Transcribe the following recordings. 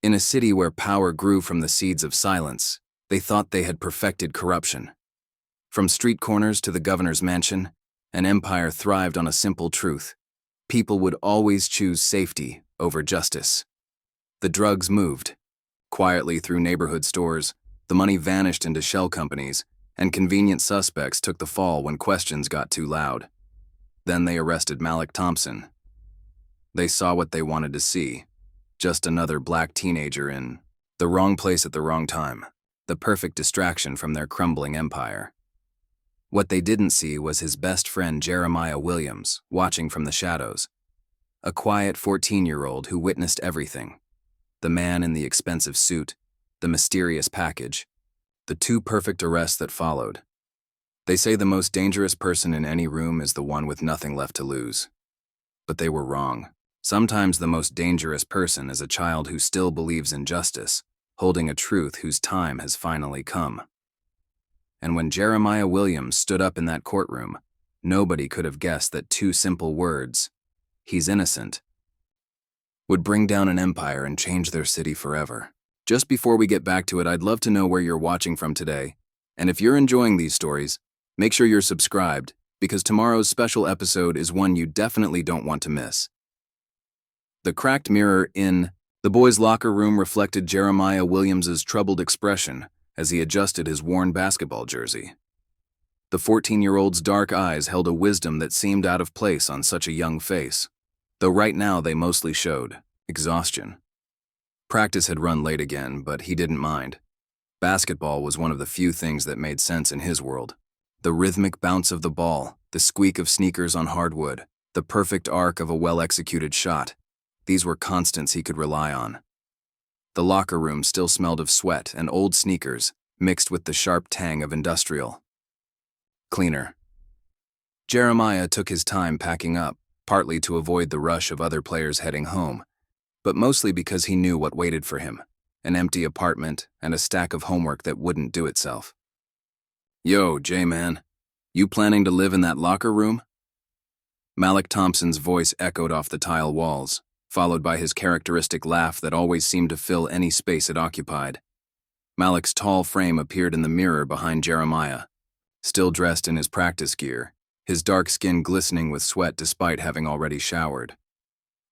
In a city where power grew from the seeds of silence, they thought they had perfected corruption. From street corners to the governor's mansion, an empire thrived on a simple truth: people would always choose safety over justice. The drugs moved quietly through neighborhood stores, the money vanished into shell companies, and convenient suspects took the fall when questions got too loud. Then they arrested Malik Thompson. They saw what they wanted to see: just another black teenager in the wrong place at the wrong time, the perfect distraction from their crumbling empire. What they didn't see was his best friend Jeremiah Williams, watching from the shadows. A quiet 14-year-old who witnessed everything. The man in the expensive suit, the mysterious package, the two perfect arrests that followed. They say the most dangerous person in any room is the one with nothing left to lose. But they were wrong. Sometimes the most dangerous person is a child who still believes in justice, holding a truth whose time has finally come. And when Jeremiah Williams stood up in that courtroom, nobody could have guessed that two simple words, "He's innocent," would bring down an empire and change their city forever. Just before we get back to it, I'd love to know where you're watching from today. And if you're enjoying these stories, make sure you're subscribed, because tomorrow's special episode is one you definitely don't want to miss. The cracked mirror in the boys' locker room reflected Jeremiah Williams's troubled expression as he adjusted his worn basketball jersey. The 14-year-old's dark eyes held a wisdom that seemed out of place on such a young face, though right now they mostly showed exhaustion. Practice had run late again, but he didn't mind. Basketball was one of the few things that made sense in his world. The rhythmic bounce of the ball, the squeak of sneakers on hardwood, the perfect arc of a well-executed shot. These were constants he could rely on. The locker room still smelled of sweat and old sneakers, mixed with the sharp tang of industrial cleaner. Jeremiah took his time packing up, partly to avoid the rush of other players heading home, but mostly because he knew what waited for him: an empty apartment and a stack of homework that wouldn't do itself. "Yo, J-Man, you planning to live in that locker room?" Malik Thompson's voice echoed off the tile walls, followed by his characteristic laugh that always seemed to fill any space it occupied. Malik's tall frame appeared in the mirror behind Jeremiah, still dressed in his practice gear, his dark skin glistening with sweat despite having already showered.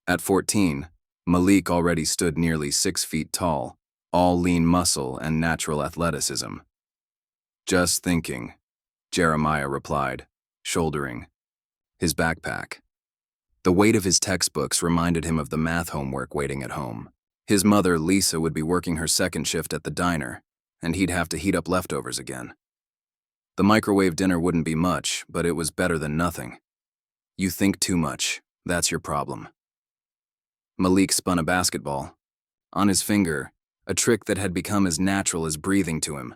At 14, Malik already stood nearly 6 feet tall, all lean muscle and natural athleticism. "Just thinking," Jeremiah replied, shouldering his backpack. The weight of his textbooks reminded him of the math homework waiting at home. His mother, Lisa, would be working her second shift at the diner, and he'd have to heat up leftovers again. The microwave dinner wouldn't be much, but it was better than nothing. "You think too much. That's your problem." Malik spun a basketball. On his finger, a trick that had become as natural as breathing to him.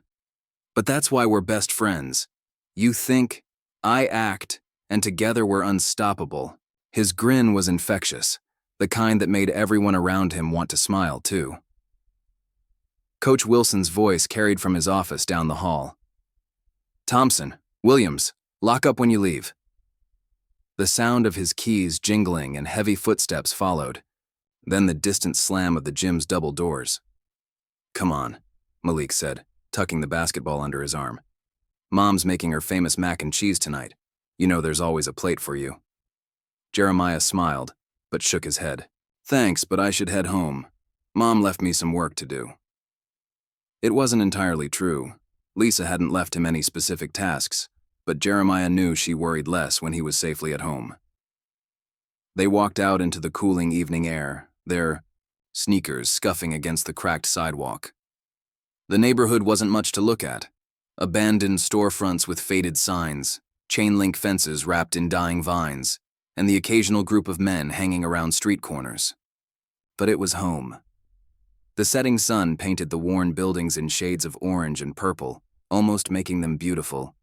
"But that's why we're best friends. You think, I act, and together we're unstoppable." His grin was infectious, the kind that made everyone around him want to smile, too. Coach Wilson's voice carried from his office down the hall. "Thompson, Williams, lock up when you leave." The sound of his keys jingling and heavy footsteps followed, then the distant slam of the gym's double doors. "Come on," Malik said, tucking the basketball under his arm. "Mom's making her famous mac and cheese tonight. You know there's always a plate for you." Jeremiah smiled, but shook his head. "Thanks, but I should head home. Mom left me some work to do." It wasn't entirely true. Lisa hadn't left him any specific tasks, but Jeremiah knew she worried less when he was safely at home. They walked out into the cooling evening air, their sneakers scuffing against the cracked sidewalk. The neighborhood wasn't much to look at. Abandoned storefronts with faded signs, chain-link fences wrapped in dying vines, and the occasional group of men hanging around street corners. But it was home. The setting sun painted the worn buildings in shades of orange and purple, almost making them beautiful.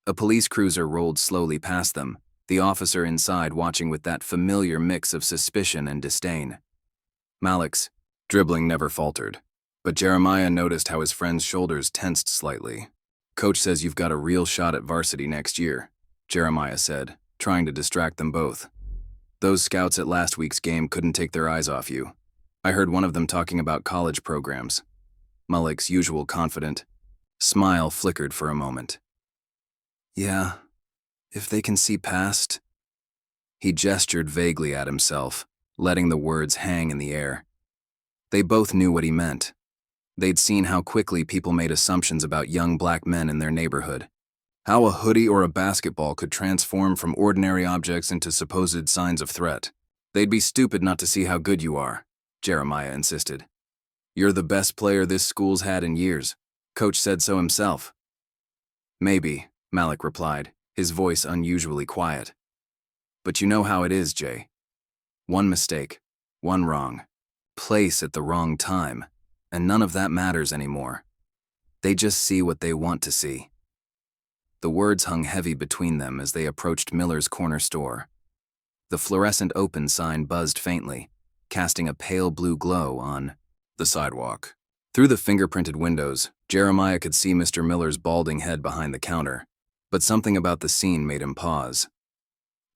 A police cruiser rolled slowly past them, the officer inside watching with that familiar mix of suspicion and disdain. Malik's dribbling never faltered, but Jeremiah noticed how his friend's shoulders tensed slightly. "Coach says you've got a real shot at varsity next year," Jeremiah said, trying to distract them both. "Those scouts at last week's game couldn't take their eyes off you. I heard one of them talking about college programs. Malik's usual confident smile flickered for a moment. Yeah, if they can see past. He gestured vaguely at himself, letting the words hang in the air. They both knew what he meant. They'd seen how quickly people made assumptions about young black men in their neighborhood. How a hoodie or a basketball could transform from ordinary objects into supposed signs of threat. They'd be stupid not to see how good you are, Jeremiah insisted. You're the best player this school's had in years. Coach said so himself. Maybe, Malik replied, his voice unusually quiet. But you know how it is, Jay. One mistake, one wrong place at the wrong time, and none of that matters anymore. They just see what they want to see. The words hung heavy between them as they approached Miller's corner store. The fluorescent open sign buzzed faintly, casting a pale blue glow on the sidewalk. Through the fingerprinted windows, Jeremiah could see Mr. Miller's balding head behind the counter, but something about the scene made him pause.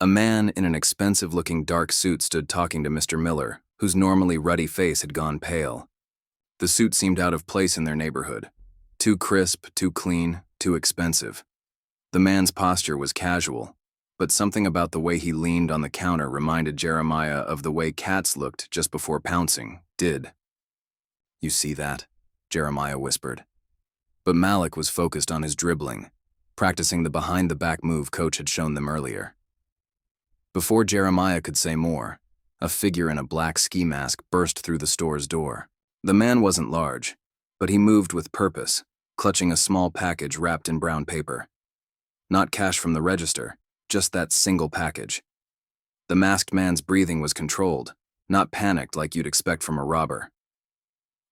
A man in an expensive-looking dark suit stood talking to Mr. Miller, whose normally ruddy face had gone pale. The suit seemed out of place in their neighborhood. Too crisp, too clean, too expensive. The man's posture was casual, but something about the way he leaned on the counter reminded Jeremiah of the way cats looked just before pouncing did. You see that? Jeremiah whispered. But Malik was focused on his dribbling, practicing the behind-the-back move Coach had shown them earlier. Before Jeremiah could say more, a figure in a black ski mask burst through the store's door. The man wasn't large, but he moved with purpose, clutching a small package wrapped in brown paper. Not cash from the register, just that single package. The masked man's breathing was controlled, not panicked like you'd expect from a robber.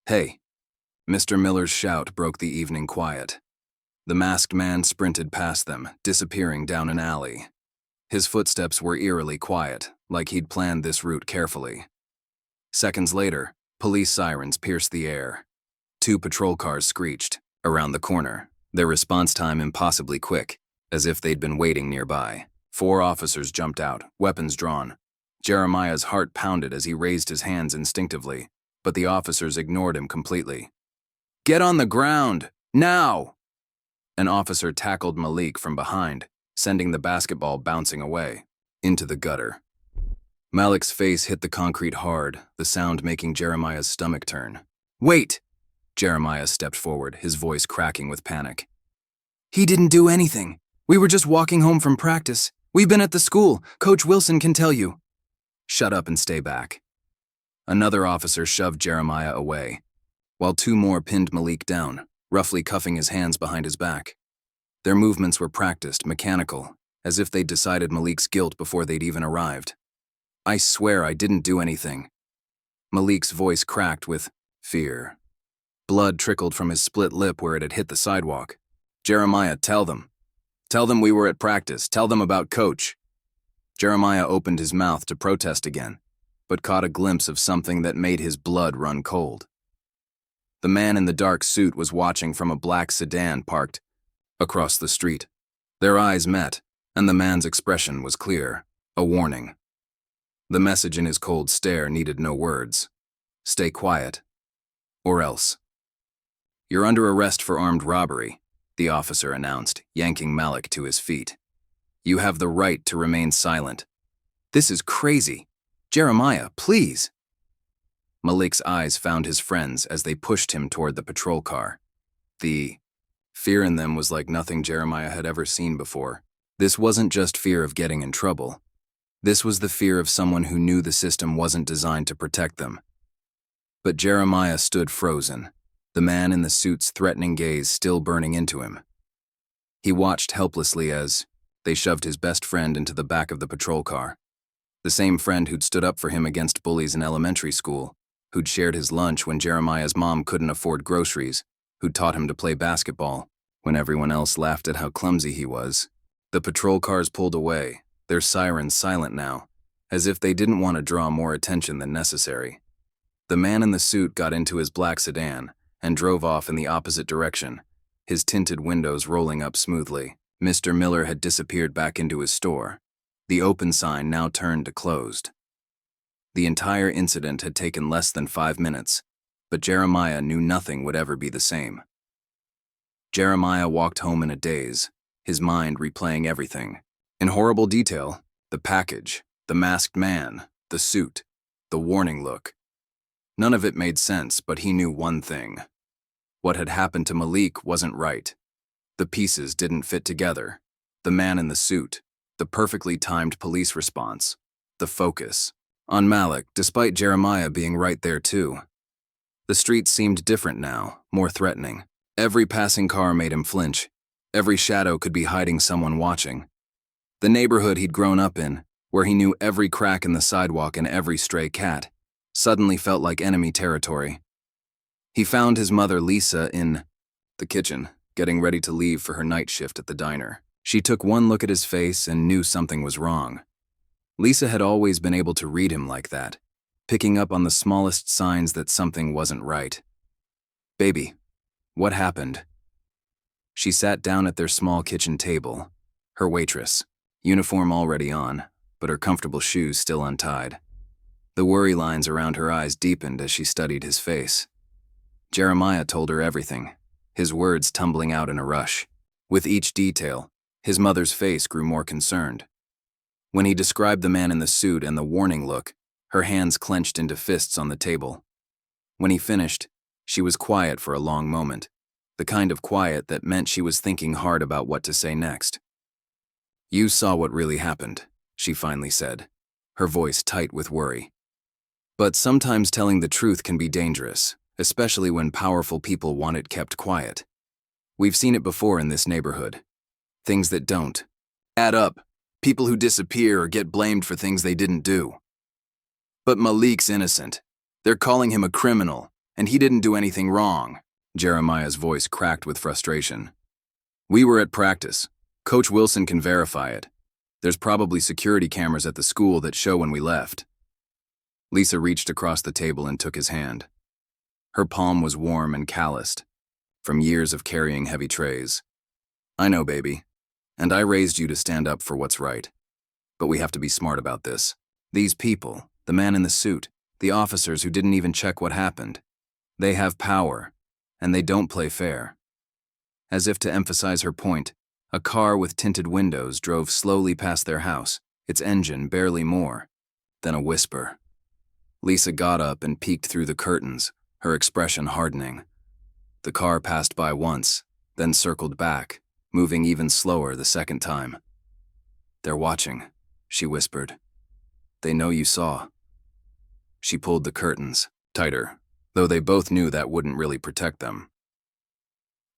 Hey! Mr. Miller's shout broke the evening quiet. The masked man sprinted past them, disappearing down an alley. His footsteps were eerily quiet, like he'd planned this route carefully. Seconds later, police sirens pierced the air. 2 patrol cars screeched around the corner, their response time impossibly quick, as if they'd been waiting nearby. 4 officers jumped out, weapons drawn. Jeremiah's heart pounded as he raised his hands instinctively, but the officers ignored him completely. Get on the ground! Now! An officer tackled Malik from behind, sending the basketball bouncing away, into the gutter. Malik's face hit the concrete hard, the sound making Jeremiah's stomach turn. Wait! Jeremiah stepped forward, his voice cracking with panic. He didn't do anything. We were just walking home from practice. We've been at the school. Coach Wilson can tell you. Shut up and stay back. Another officer shoved Jeremiah away, while 2 more pinned Malik down, roughly cuffing his hands behind his back. Their movements were practiced, mechanical, as if they'd decided Malik's guilt before they'd even arrived. I swear I didn't do anything. Malik's voice cracked with fear. Blood trickled from his split lip where it had hit the sidewalk. Jeremiah, tell them. Tell them we were at practice. Tell them about Coach. Jeremiah opened his mouth to protest again, but caught a glimpse of something that made his blood run cold. The man in the dark suit was watching from a black sedan parked across the street. Their eyes met, and the man's expression was clear, a warning. The message in his cold stare needed no words. Stay quiet, or else. You're under arrest for armed robbery, the officer announced, yanking Malik to his feet. You have the right to remain silent. This is crazy. Jeremiah, please. Malik's eyes found his friends as they pushed him toward the patrol car. The fear in them was like nothing Jeremiah had ever seen before. This wasn't just fear of getting in trouble. This was the fear of someone who knew the system wasn't designed to protect them. But Jeremiah stood frozen, the man in the suit's threatening gaze still burning into him. He watched helplessly as they shoved his best friend into the back of the patrol car. The same friend who'd stood up for him against bullies in elementary school, who'd shared his lunch when Jeremiah's mom couldn't afford groceries, who'd taught him to play basketball when everyone else laughed at how clumsy he was. The patrol cars pulled away, their sirens silent now, as if they didn't want to draw more attention than necessary. The man in the suit got into his black sedan and drove off in the opposite direction, his tinted windows rolling up smoothly. Mr. Miller had disappeared back into his store. The open sign now turned to closed. The entire incident had taken less than 5 minutes, but Jeremiah knew nothing would ever be the same. Jeremiah walked home in a daze, his mind replaying everything. In horrible detail, the package, the masked man, the suit, the warning look. None of it made sense, but he knew one thing. What had happened to Malik wasn't right. The pieces didn't fit together. The man in the suit, the perfectly timed police response, the focus. On Malik, despite Jeremiah being right there too. The street seemed different now, more threatening. Every passing car made him flinch. Every shadow could be hiding someone watching. The neighborhood he'd grown up in, where he knew every crack in the sidewalk and every stray cat, suddenly felt like enemy territory. He found his mother Lisa in the kitchen, getting ready to leave for her night shift at the diner. She took one look at his face and knew something was wrong. Lisa had always been able to read him like that, picking up on the smallest signs that something wasn't right. "Baby, what happened?" She sat down at their small kitchen table, her waitress, uniform already on, but her comfortable shoes still untied. The worry lines around her eyes deepened as she studied his face. Jeremiah told her everything, his words tumbling out in a rush. With each detail, his mother's face grew more concerned. When he described the man in the suit and the warning look, her hands clenched into fists on the table. When he finished, she was quiet for a long moment, the kind of quiet that meant she was thinking hard about what to say next. "You saw what really happened," she finally said, her voice tight with worry. "But sometimes telling the truth can be dangerous, especially when powerful people want it kept quiet. We've seen it before in this neighborhood. Things that don't add up. People who disappear or get blamed for things they didn't do. But Malik's innocent. They're calling him a criminal, and he didn't do anything wrong." Jeremiah's voice cracked with frustration. "We were at practice. Coach Wilson can verify it. There's probably security cameras at the school that show when we left." Lisa reached across the table and took his hand. Her palm was warm and calloused, from years of carrying heavy trays. "I know, baby. And I raised you to stand up for what's right. But we have to be smart about this. These people, the man in the suit, the officers who didn't even check what happened, they have power, and they don't play fair." As if to emphasize her point, a car with tinted windows drove slowly past their house, its engine barely more than a whisper. Lisa got up and peeked through the curtains, her expression hardening. The car passed by once, then circled back, moving even slower the second time. "They're watching," she whispered. "They know you saw." She pulled the curtains tighter, though they both knew that wouldn't really protect them.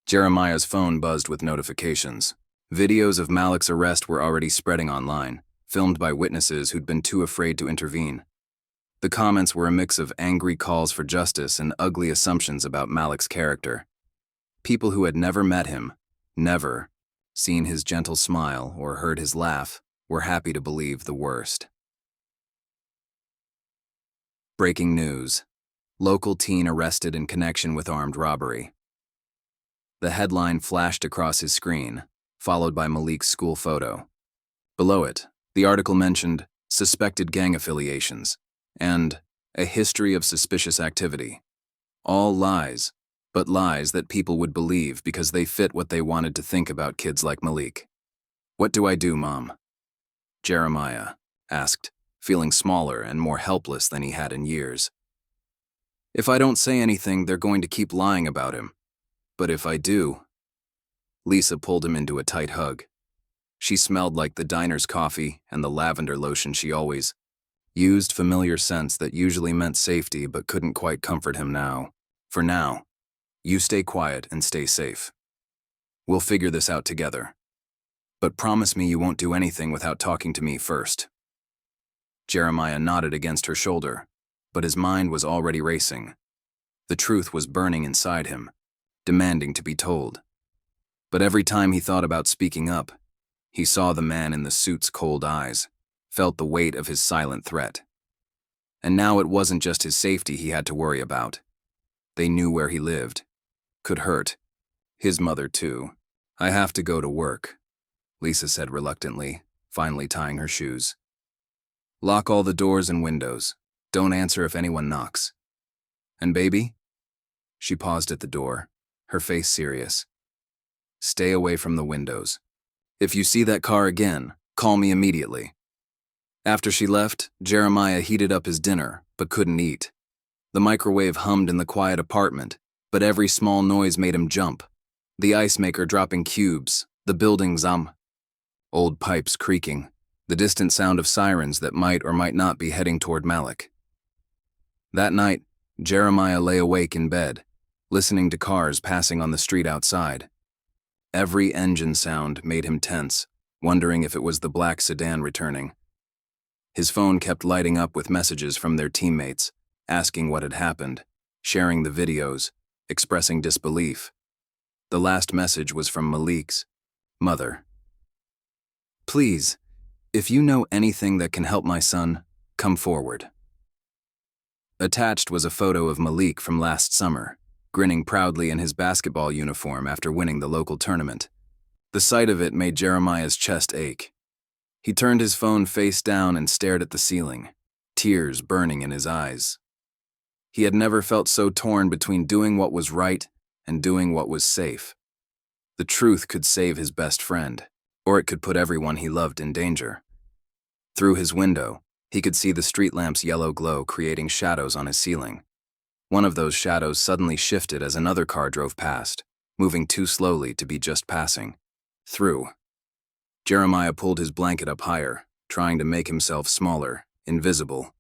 Jeremiah's phone buzzed with notifications. Videos of Malik's arrest were already spreading online, filmed by witnesses who'd been too afraid to intervene. The comments were a mix of angry calls for justice and ugly assumptions about Malik's character. People who had never met him, never seen his gentle smile or heard his laugh, were happy to believe the worst. Breaking news. Local teen arrested in connection with armed robbery. The headline flashed across his screen, followed by Malik's school photo. Below it, the article mentioned suspected gang affiliations and a history of suspicious activity. All lies, but lies that people would believe because they fit what they wanted to think about kids like Malik. "What do I do, Mom?" Jeremiah asked, feeling smaller and more helpless than he had in years. "If I don't say anything, they're going to keep lying about him. But if I do..." Lisa pulled him into a tight hug. She smelled like the diner's coffee and the lavender lotion she always used, familiar scents that usually meant safety but couldn't quite comfort him now. "For now, you stay quiet and stay safe. We'll figure this out together. But promise me you won't do anything without talking to me first." Jeremiah nodded against her shoulder, but his mind was already racing. The truth was burning inside him, demanding to be told. But every time he thought about speaking up, he saw the man in the suit's cold eyes, felt the weight of his silent threat. And now it wasn't just his safety he had to worry about. They knew where he lived. Could hurt. His mother, too. "I have to go to work," Lisa said reluctantly, finally tying her shoes. "Lock all the doors and windows. Don't answer if anyone knocks. And baby? She paused at the door, her face serious. Stay away from the windows. If you see that car again, call me immediately. After she left, Jeremiah heated up his dinner, but couldn't eat. The microwave hummed in the quiet apartment, but every small noise made him jump. The ice maker dropping cubes, the building's old pipes creaking, the distant sound of sirens that might or might not be heading toward Malik. That night, Jeremiah lay awake in bed, listening to cars passing on the street outside. Every engine sound made him tense, wondering if it was the black sedan returning. His phone kept lighting up with messages from their teammates, asking what had happened, sharing the videos, expressing disbelief. The last message was from Malik's mother. Please, if you know anything that can help my son, come forward. Attached was a photo of Malik from last summer, grinning proudly in his basketball uniform after winning the local tournament. The sight of it made Jeremiah's chest ache. He turned his phone face down and stared at the ceiling, tears burning in his eyes. He had never felt so torn between doing what was right and doing what was safe. The truth could save his best friend, or it could put everyone he loved in danger. Through his window, he could see the street lamp's yellow glow creating shadows on his ceiling. One of those shadows suddenly shifted as another car drove past, moving too slowly to be just passing. Through. Jeremiah pulled his blanket up higher, trying to make himself smaller, invisible.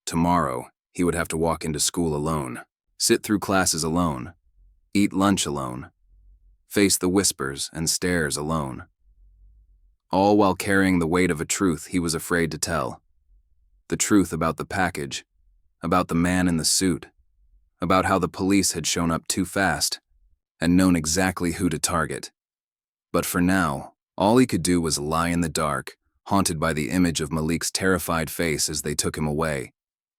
Tomorrow, he would have to walk into school alone, sit through classes alone, eat lunch alone, face the whispers and stares alone. All while carrying the weight of a truth he was afraid to tell. The truth about the package, about the man in the suit, about how the police had shown up too fast and known exactly who to target. But for now, all he could do was lie in the dark, haunted by the image of Malik's terrified face as they took him away,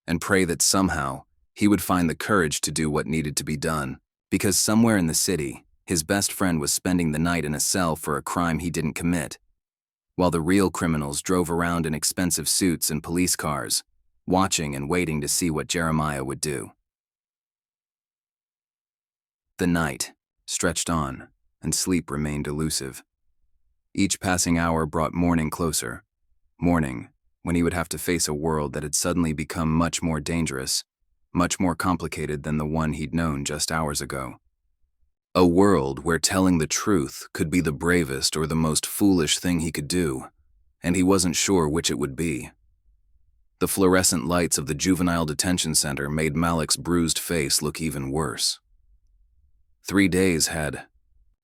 and pray that somehow he would find the courage to do what needed to be done, because somewhere in the city, his best friend was spending the night in a cell for a crime he didn't commit, while the real criminals drove around in expensive suits and police cars, watching and waiting to see what Jeremiah would do. The night stretched on, and sleep remained elusive. Each passing hour brought morning closer. Morning, when he would have to face a world that had suddenly become much more dangerous, much more complicated than the one he'd known just hours ago. A world where telling the truth could be the bravest or the most foolish thing he could do, and he wasn't sure which it would be. The fluorescent lights of the juvenile detention center made Malik's bruised face look even worse. 3 days had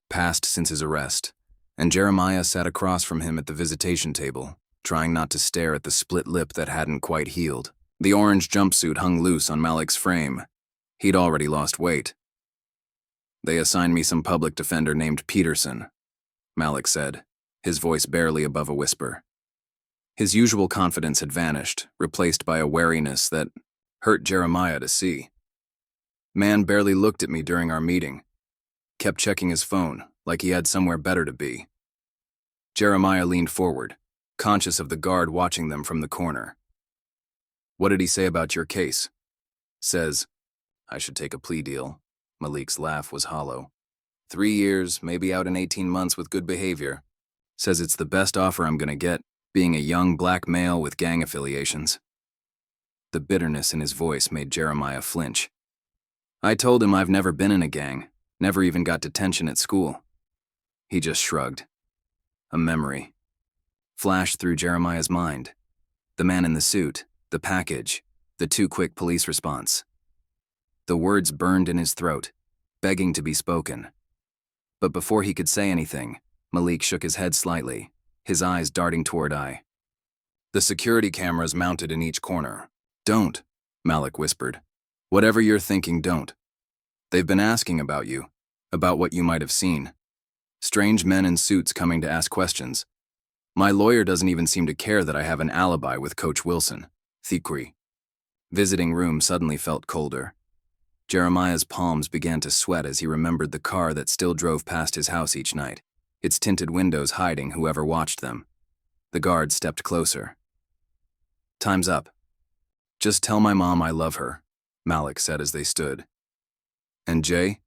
passed since his arrest, and Jeremiah sat across from him at the visitation table, trying not to stare at the split lip that hadn't quite healed. The orange jumpsuit hung loose on Malik's frame. He'd already lost weight. They assigned me some public defender named Peterson, Malik said, his voice barely above a whisper. His usual confidence had vanished, replaced by a wariness that hurt Jeremiah to see. Man barely looked at me during our meeting. Kept checking his phone, like he had somewhere better to be. Jeremiah leaned forward, conscious of the guard watching them from the corner. What did he say about your case? Says, I should take a plea deal. Malik's laugh was hollow. 3 years, maybe out in 18 months with good behavior. Says it's the best offer I'm gonna get, being a young black male with gang affiliations. The bitterness in his voice made Jeremiah flinch. I told him I've never been in a gang, never even got detention at school. He just shrugged. A memory flashed through Jeremiah's mind. The man in the suit, the package, the too quick police response. The words burned in his throat, begging to be spoken. But before he could say anything, Malik shook his head slightly, his eyes darting toward I. The security cameras mounted in each corner. Don't, Malik whispered. Whatever you're thinking, don't. They've been asking about you, about what you might have seen. Strange men in suits coming to ask questions. My lawyer doesn't even seem to care that I have an alibi with Coach Wilson. Thikri. Visiting room suddenly felt colder. Jeremiah's palms began to sweat as he remembered the car that still drove past his house each night, its tinted windows hiding whoever watched them. The guard stepped closer. Time's up. Just tell my mom I love her, Malik said as they stood. And Jay,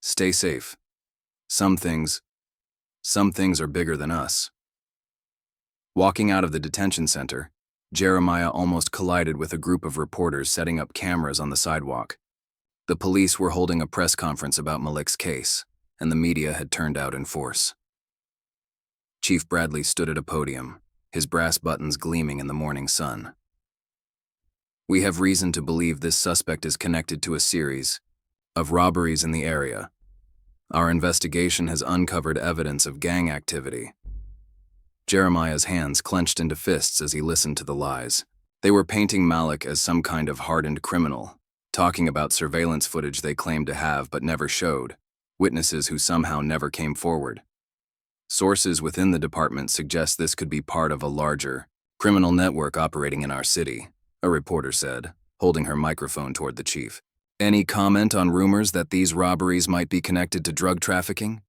stay safe. Some things are bigger than us. Walking out of the detention center, Jeremiah almost collided with a group of reporters setting up cameras on the sidewalk. The police were holding a press conference about Malik's case, and the media had turned out in force. Chief Bradley stood at a podium, his brass buttons gleaming in the morning sun. We have reason to believe this suspect is connected to a series of robberies in the area. Our investigation has uncovered evidence of gang activity. Jeremiah's hands clenched into fists as he listened to the lies. They were painting Malik as some kind of hardened criminal, talking about surveillance footage they claimed to have but never showed, witnesses who somehow never came forward. Sources within the department suggest this could be part of a larger criminal network operating in our city, a reporter said, holding her microphone toward the chief. Any comment on rumors that these robberies might be connected to drug trafficking?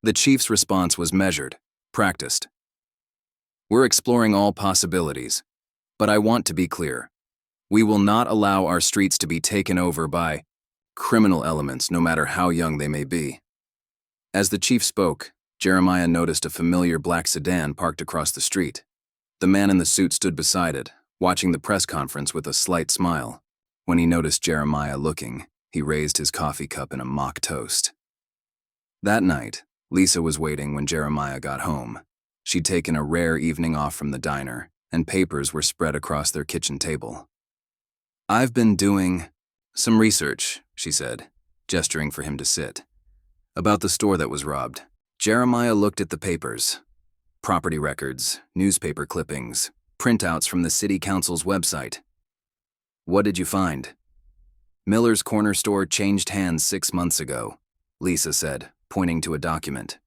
The chief's response was measured, practiced. We're exploring all possibilities, but I want to be clear. We will not allow our streets to be taken over by criminal elements, no matter how young they may be. As the chief spoke, Jeremiah noticed a familiar black sedan parked across the street. The man in the suit stood beside it, watching the press conference with a slight smile. When he noticed Jeremiah looking, he raised his coffee cup in a mock toast. That night, Lisa was waiting when Jeremiah got home. She'd taken a rare evening off from the diner, and papers were spread across their kitchen table. I've been doing some research, she said, gesturing for him to sit, about the store that was robbed. Jeremiah looked at the papers. Property records, newspaper clippings, printouts from the city council's website. What did you find? Miller's corner store changed hands 6 months ago, Lisa said, pointing to a document.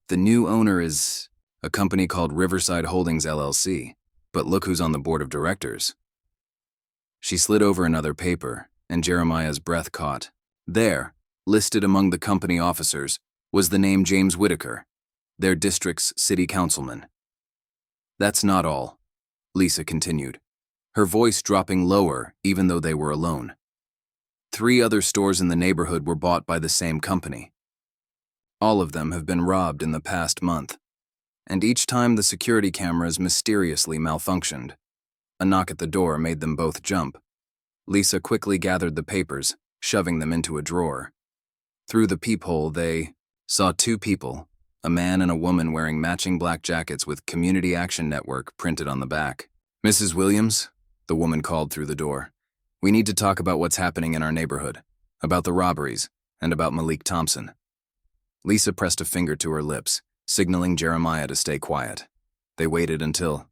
The new owner is a company called Riverside Holdings LLC, but look who's on the board of directors. She slid over another paper, and Jeremiah's breath caught. There, listed among the company officers, was the name James Whitaker, their district's city councilman. That's not all, Lisa continued, her voice dropping lower even though they were alone. 3 other stores in the neighborhood were bought by the same company. All of them have been robbed in the past month, and each time the security cameras mysteriously malfunctioned. A knock at the door made them both jump. Lisa quickly gathered the papers, shoving them into a drawer. Through the peephole, they saw 2 people, a man and a woman wearing matching black jackets with Community Action Network printed on the back. Mrs. Williams, the woman called through the door. We need to talk about what's happening in our neighborhood, about the robberies, and about Malik Thompson. Lisa pressed a finger to her lips, signaling Jeremiah to stay quiet. They waited until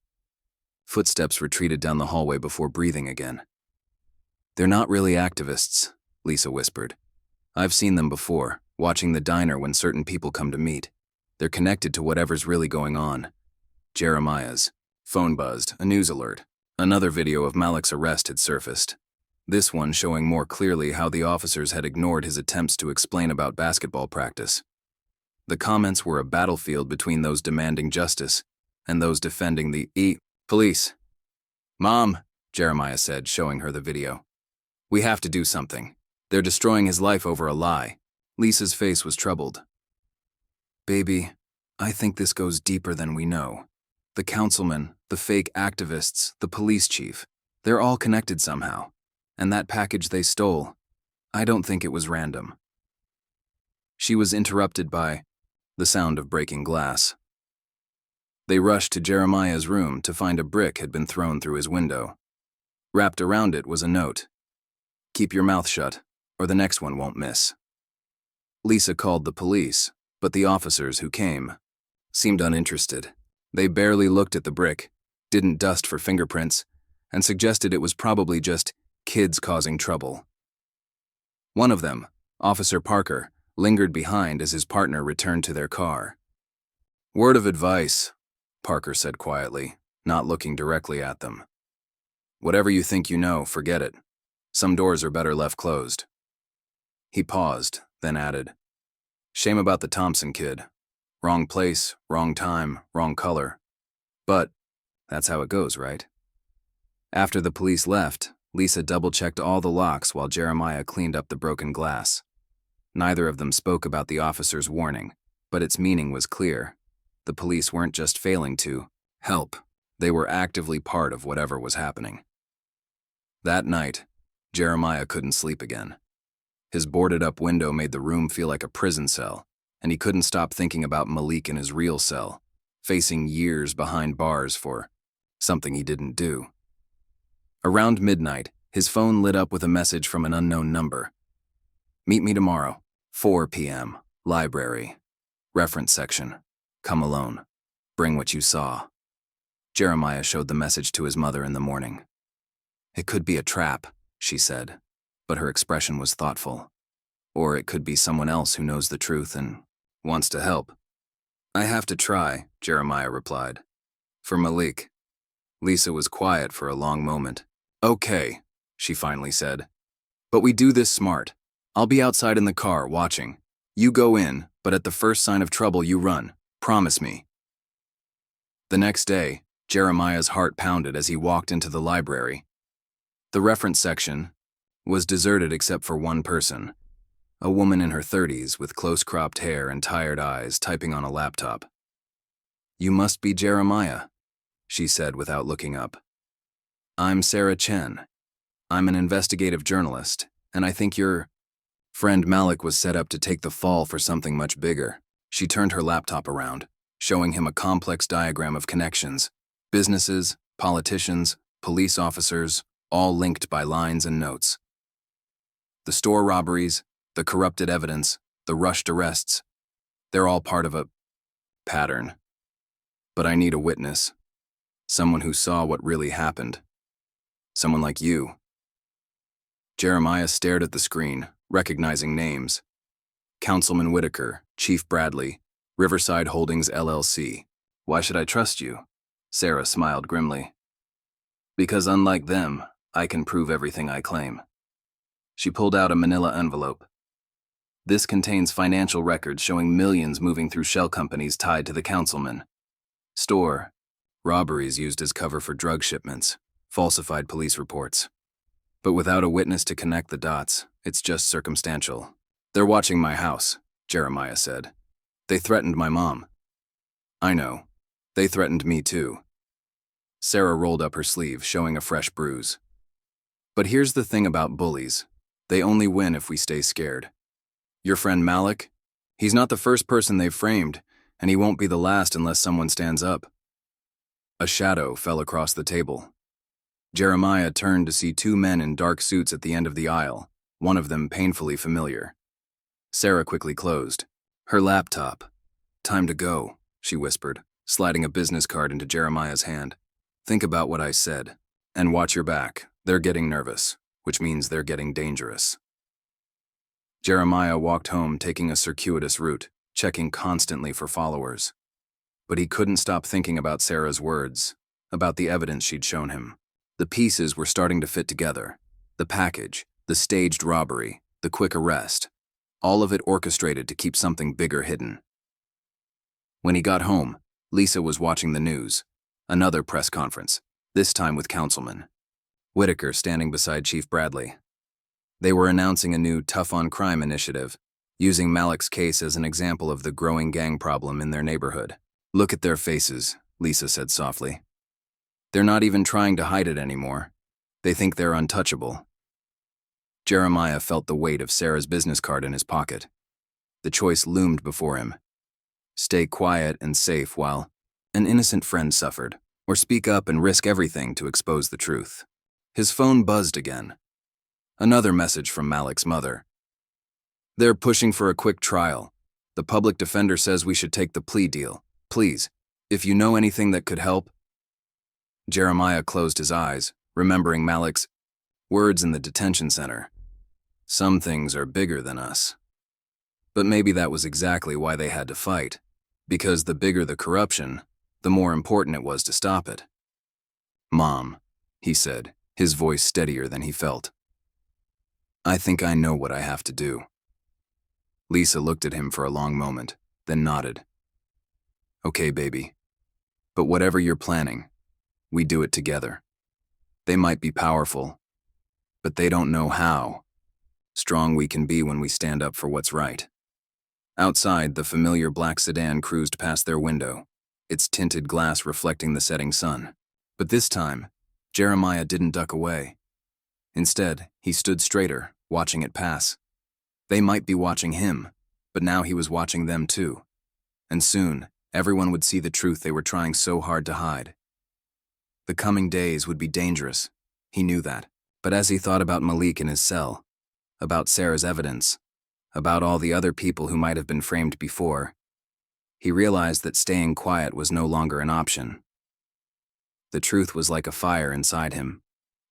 footsteps retreated down the hallway before breathing again. They're not really activists, Lisa whispered. I've seen them before, watching the diner when certain people come to meet. They're connected to whatever's really going on. Jeremiah's phone buzzed, a news alert. Another video of Malik's arrest had surfaced. This one showing more clearly how the officers had ignored his attempts to explain about basketball practice. The comments were a battlefield between those demanding justice and those defending the police. Mom, Jeremiah said, showing her the video. We have to do something. They're destroying his life over a lie. Lisa's face was troubled. Baby, I think this goes deeper than we know. The councilman, the fake activists, the police chief, they're all connected somehow. And that package they stole, I don't think it was random. She was interrupted by the sound of breaking glass. They rushed to Jeremiah's room to find a brick had been thrown through his window. Wrapped around it was a note. Keep your mouth shut, or the next one won't miss. Lisa called the police, but the officers who came seemed uninterested. They barely looked at the brick, didn't dust for fingerprints, and suggested it was probably just kids causing trouble. One of them, Officer Parker, lingered behind as his partner returned to their car. Word of advice, Parker said quietly, not looking directly at them. Whatever you think you know, forget it. Some doors are better left closed. He paused, then added, Shame about the Thompson kid. Wrong place, wrong time, wrong color. But that's how it goes, right? After the police left, Lisa double-checked all the locks while Jeremiah cleaned up the broken glass. Neither of them spoke about the officer's warning, but its meaning was clear. The police weren't just failing to help, they were actively part of whatever was happening. That night, Jeremiah couldn't sleep again. His boarded-up window made the room feel like a prison cell, and he couldn't stop thinking about Malik in his real cell, facing years behind bars for something he didn't do. Around midnight, his phone lit up with a message from an unknown number. "Meet me tomorrow, 4 p.m., library. Reference section. Come alone. Bring what you saw." Jeremiah showed the message to his mother in the morning. "It could be a trap," she said, but her expression was thoughtful. "Or it could be someone else who knows the truth and wants to help." "I have to try," Jeremiah replied. "For Malik." Lisa was quiet for a long moment. "Okay," she finally said. "But we do this smart. I'll be outside in the car, watching. You go in, but at the first sign of trouble you run. Promise me." The next day, Jeremiah's heart pounded as he walked into the library. The reference section was deserted except for one person, a woman in her 30s with close-cropped hair and tired eyes typing on a laptop. "You must be Jeremiah," she said without looking up. "I'm Sarah Chen. I'm an investigative journalist, and I think your friend Malik was set up to take the fall for something much bigger." She turned her laptop around, showing him a complex diagram of connections: businesses, politicians, police officers, all linked by lines and notes. The store robberies, the corrupted evidence, the rushed arrests, they're all part of a pattern. But I need a witness. Someone who saw what really happened. Someone like you. Jeremiah stared at the screen, recognizing names. Councilman Whitaker, Chief Bradley, Riverside Holdings LLC. "Why should I trust you?" Sarah smiled grimly. "Because unlike them, I can prove everything I claim." She pulled out a manila envelope. "This contains financial records showing millions moving through shell companies tied to the councilman. Store robberies used as cover for drug shipments, falsified police reports. But without a witness to connect the dots, it's just circumstantial." "They're watching my house," Jeremiah said. "They threatened my mom." "I know. They threatened me too." Sarah rolled up her sleeve, showing a fresh bruise. "But here's the thing about bullies. They only win if we stay scared. Your friend Malik? He's not the first person they've framed, and he won't be the last unless someone stands up." A shadow fell across the table. Jeremiah turned to see two men in dark suits at the end of the aisle, one of them painfully familiar. Sarah quickly closed her laptop. "Time to go," she whispered, sliding a business card into Jeremiah's hand. "Think about what I said, and watch your back. They're getting nervous, which means they're getting dangerous." Jeremiah walked home taking a circuitous route, checking constantly for followers. But he couldn't stop thinking about Sarah's words, about the evidence she'd shown him. The pieces were starting to fit together. The package, the staged robbery, the quick arrest. All of it orchestrated to keep something bigger hidden. When he got home, Lisa was watching the news. Another press conference, this time with Councilman Whitaker standing beside Chief Bradley. They were announcing a new tough-on-crime initiative, using Malik's case as an example of the growing gang problem in their neighborhood. "Look at their faces," Lisa said softly. "They're not even trying to hide it anymore. They think they're untouchable." Jeremiah felt the weight of Sarah's business card in his pocket. The choice loomed before him. Stay quiet and safe while an innocent friend suffered, or speak up and risk everything to expose the truth. His phone buzzed again. Another message from Malik's mother. "They're pushing for a quick trial. The public defender says we should take the plea deal. Please, if you know anything that could help." Jeremiah closed his eyes, remembering Malik's words in the detention center. "Some things are bigger than us." But maybe that was exactly why they had to fight, because the bigger the corruption, the more important it was to stop it. "Mom," he said, his voice steadier than he felt. "I think I know what I have to do." Lisa looked at him for a long moment, then nodded. "Okay, baby. But whatever you're planning, we do it together." They might be powerful, but they don't know how strong we can be when we stand up for what's right. Outside, the familiar black sedan cruised past their window, its tinted glass reflecting the setting sun. But this time, Jeremiah didn't duck away. Instead, he stood straighter, watching it pass. They might be watching him, but now he was watching them too. And soon, everyone would see the truth they were trying so hard to hide. The coming days would be dangerous. He knew that. But as he thought about Malik in his cell, about Sarah's evidence, about all the other people who might have been framed before, he realized that staying quiet was no longer an option. The truth was like a fire inside him,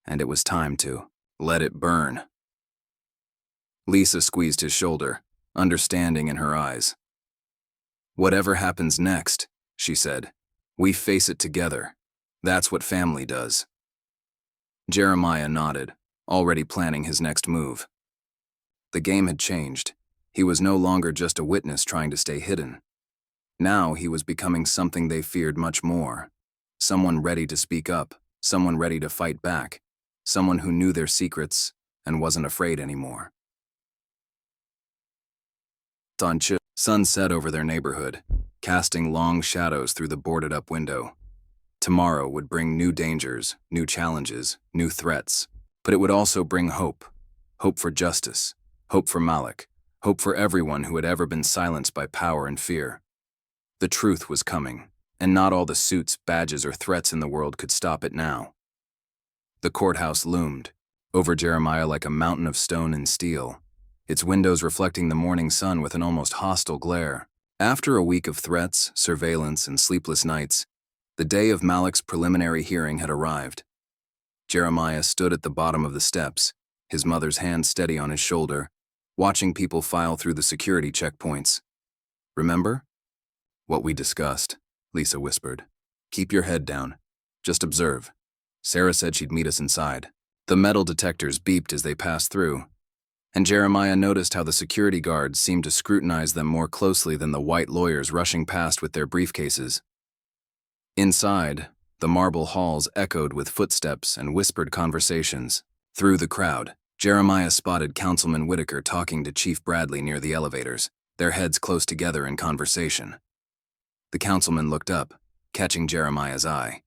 and it was time to let it burn. Lisa squeezed his shoulder, understanding in her eyes. "Whatever happens next," she said, "we face it together. That's what family does." Jeremiah nodded, already planning his next move. The game had changed. He was no longer just a witness trying to stay hidden. Now he was becoming something they feared much more. Someone ready to speak up, someone ready to fight back, someone who knew their secrets and wasn't afraid anymore. Sun set over their neighborhood, casting long shadows through the boarded-up window. Tomorrow would bring new dangers, new challenges, new threats, but it would also bring hope. Hope for justice, hope for Malik, hope for everyone who had ever been silenced by power and fear. The truth was coming, and not all the suits, badges, or threats in the world could stop it now. The courthouse loomed, over Jeremiah like a mountain of stone and steel, its windows reflecting the morning sun with an almost hostile glare. After a week of threats, surveillance, and sleepless nights, the day of Malik's preliminary hearing had arrived. Jeremiah stood at the bottom of the steps, his mother's hand steady on his shoulder, watching people file through the security checkpoints. "Remember what we discussed?" Lisa whispered. "Keep your head down. Just observe. Sarah said she'd meet us inside." The metal detectors beeped as they passed through, and Jeremiah noticed how the security guards seemed to scrutinize them more closely than the white lawyers rushing past with their briefcases. Inside, the marble halls echoed with footsteps and whispered conversations. Through the crowd, Jeremiah spotted Councilman Whitaker talking to Chief Bradley near the elevators, their heads close together in conversation. The councilman looked up, catching Jeremiah's eye.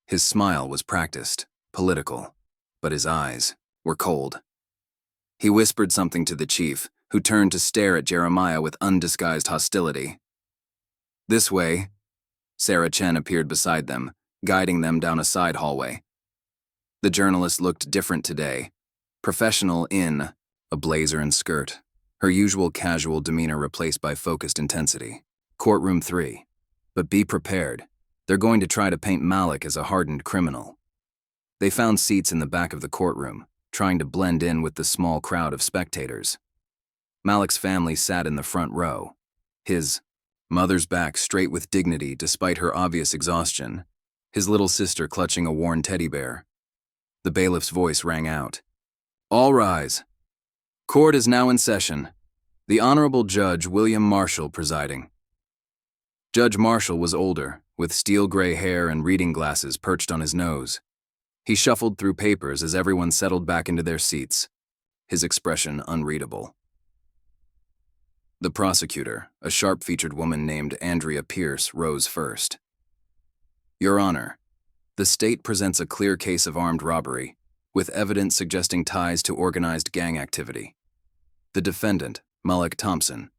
His smile was practiced, political, but his eyes were cold. He whispered something to the chief, who turned to stare at Jeremiah with undisguised hostility. "This way." Sarah Chen appeared beside them, guiding them down a side hallway. The journalist looked different today, professional in a blazer and skirt, her usual casual demeanor replaced by focused intensity. "Courtroom 3. But be prepared. They're going to try to paint Malik as a hardened criminal." They found seats in the back of the courtroom, trying to blend in with the small crowd of spectators. Malik's family sat in the front row, his mother's back straight with dignity despite her obvious exhaustion, his little sister clutching a worn teddy bear. The bailiff's voice rang out. "All rise. Court is now in session. The Honorable Judge William Marshall presiding." Judge Marshall was older, with steel gray hair and reading glasses perched on his nose. He shuffled through papers as everyone settled back into their seats, his expression unreadable. The prosecutor, a sharp-featured woman named Andrea Pierce, rose first. "Your Honor, the state presents a clear case of armed robbery, with evidence suggesting ties to organized gang activity. The defendant, Malik Thompson,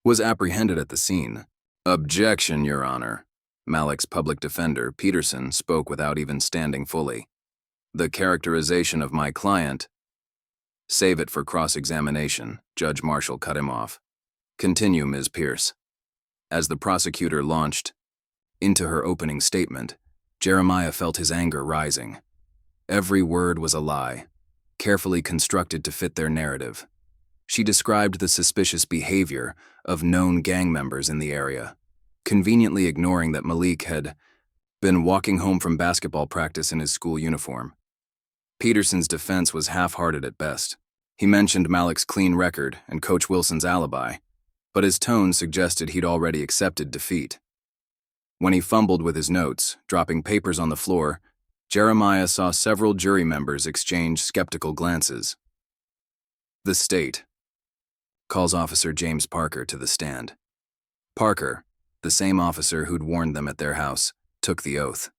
was apprehended at the scene." "Objection, Your Honor." Malik's public defender, Peterson, spoke without even standing fully. "The characterization of my client—" "Save it for cross-examination," Judge Marshall cut him off. "Continue, Ms. Pierce." As the prosecutor launched into her opening statement, Jeremiah felt his anger rising. Every word was a lie, carefully constructed to fit their narrative. She described the suspicious behavior of known gang members in the area, conveniently ignoring that Malik had been walking home from basketball practice in his school uniform. Peterson's defense was half-hearted at best. He mentioned Malik's clean record and Coach Wilson's alibi, but his tone suggested he'd already accepted defeat. When he fumbled with his notes, dropping papers on the floor, Jeremiah saw several jury members exchange skeptical glances. The state calls Officer James Parker to the stand. Parker, the same officer who'd warned them at their house, took the oath.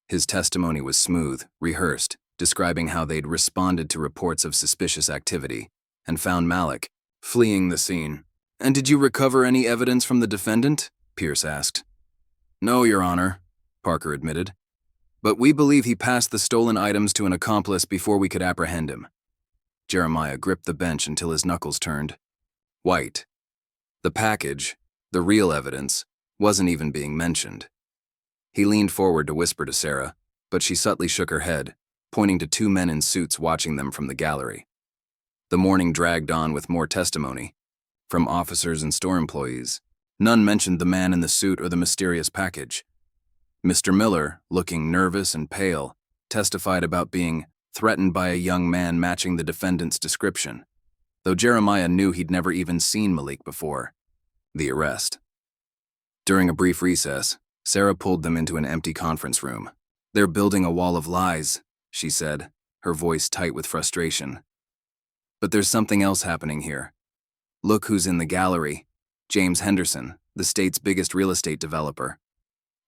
His testimony was smooth, rehearsed, describing how they'd responded to reports of suspicious activity and found Malik fleeing the scene. "And did you recover any evidence from the defendant?" Pierce asked. "No, Your Honor," Parker admitted. "But we believe he passed the stolen items to an accomplice before we could apprehend him." Jeremiah gripped the bench until his knuckles turned white. The package, the real evidence, wasn't even being mentioned. He leaned forward to whisper to Sarah, but she subtly shook her head, pointing to two men in suits watching them from the gallery. The morning dragged on with more testimony from officers and store employees. None mentioned the man in the suit or the mysterious package. Mr. Miller, looking nervous and pale, testified about being threatened by a young man matching the defendant's description, though Jeremiah knew he'd never even seen Malik before. The arrest. During a brief recess, Sarah pulled them into an empty conference room. "They're building a wall of lies," she said, her voice tight with frustration. "But there's something else happening here. Look who's in the gallery. James Henderson, the state's biggest real estate developer.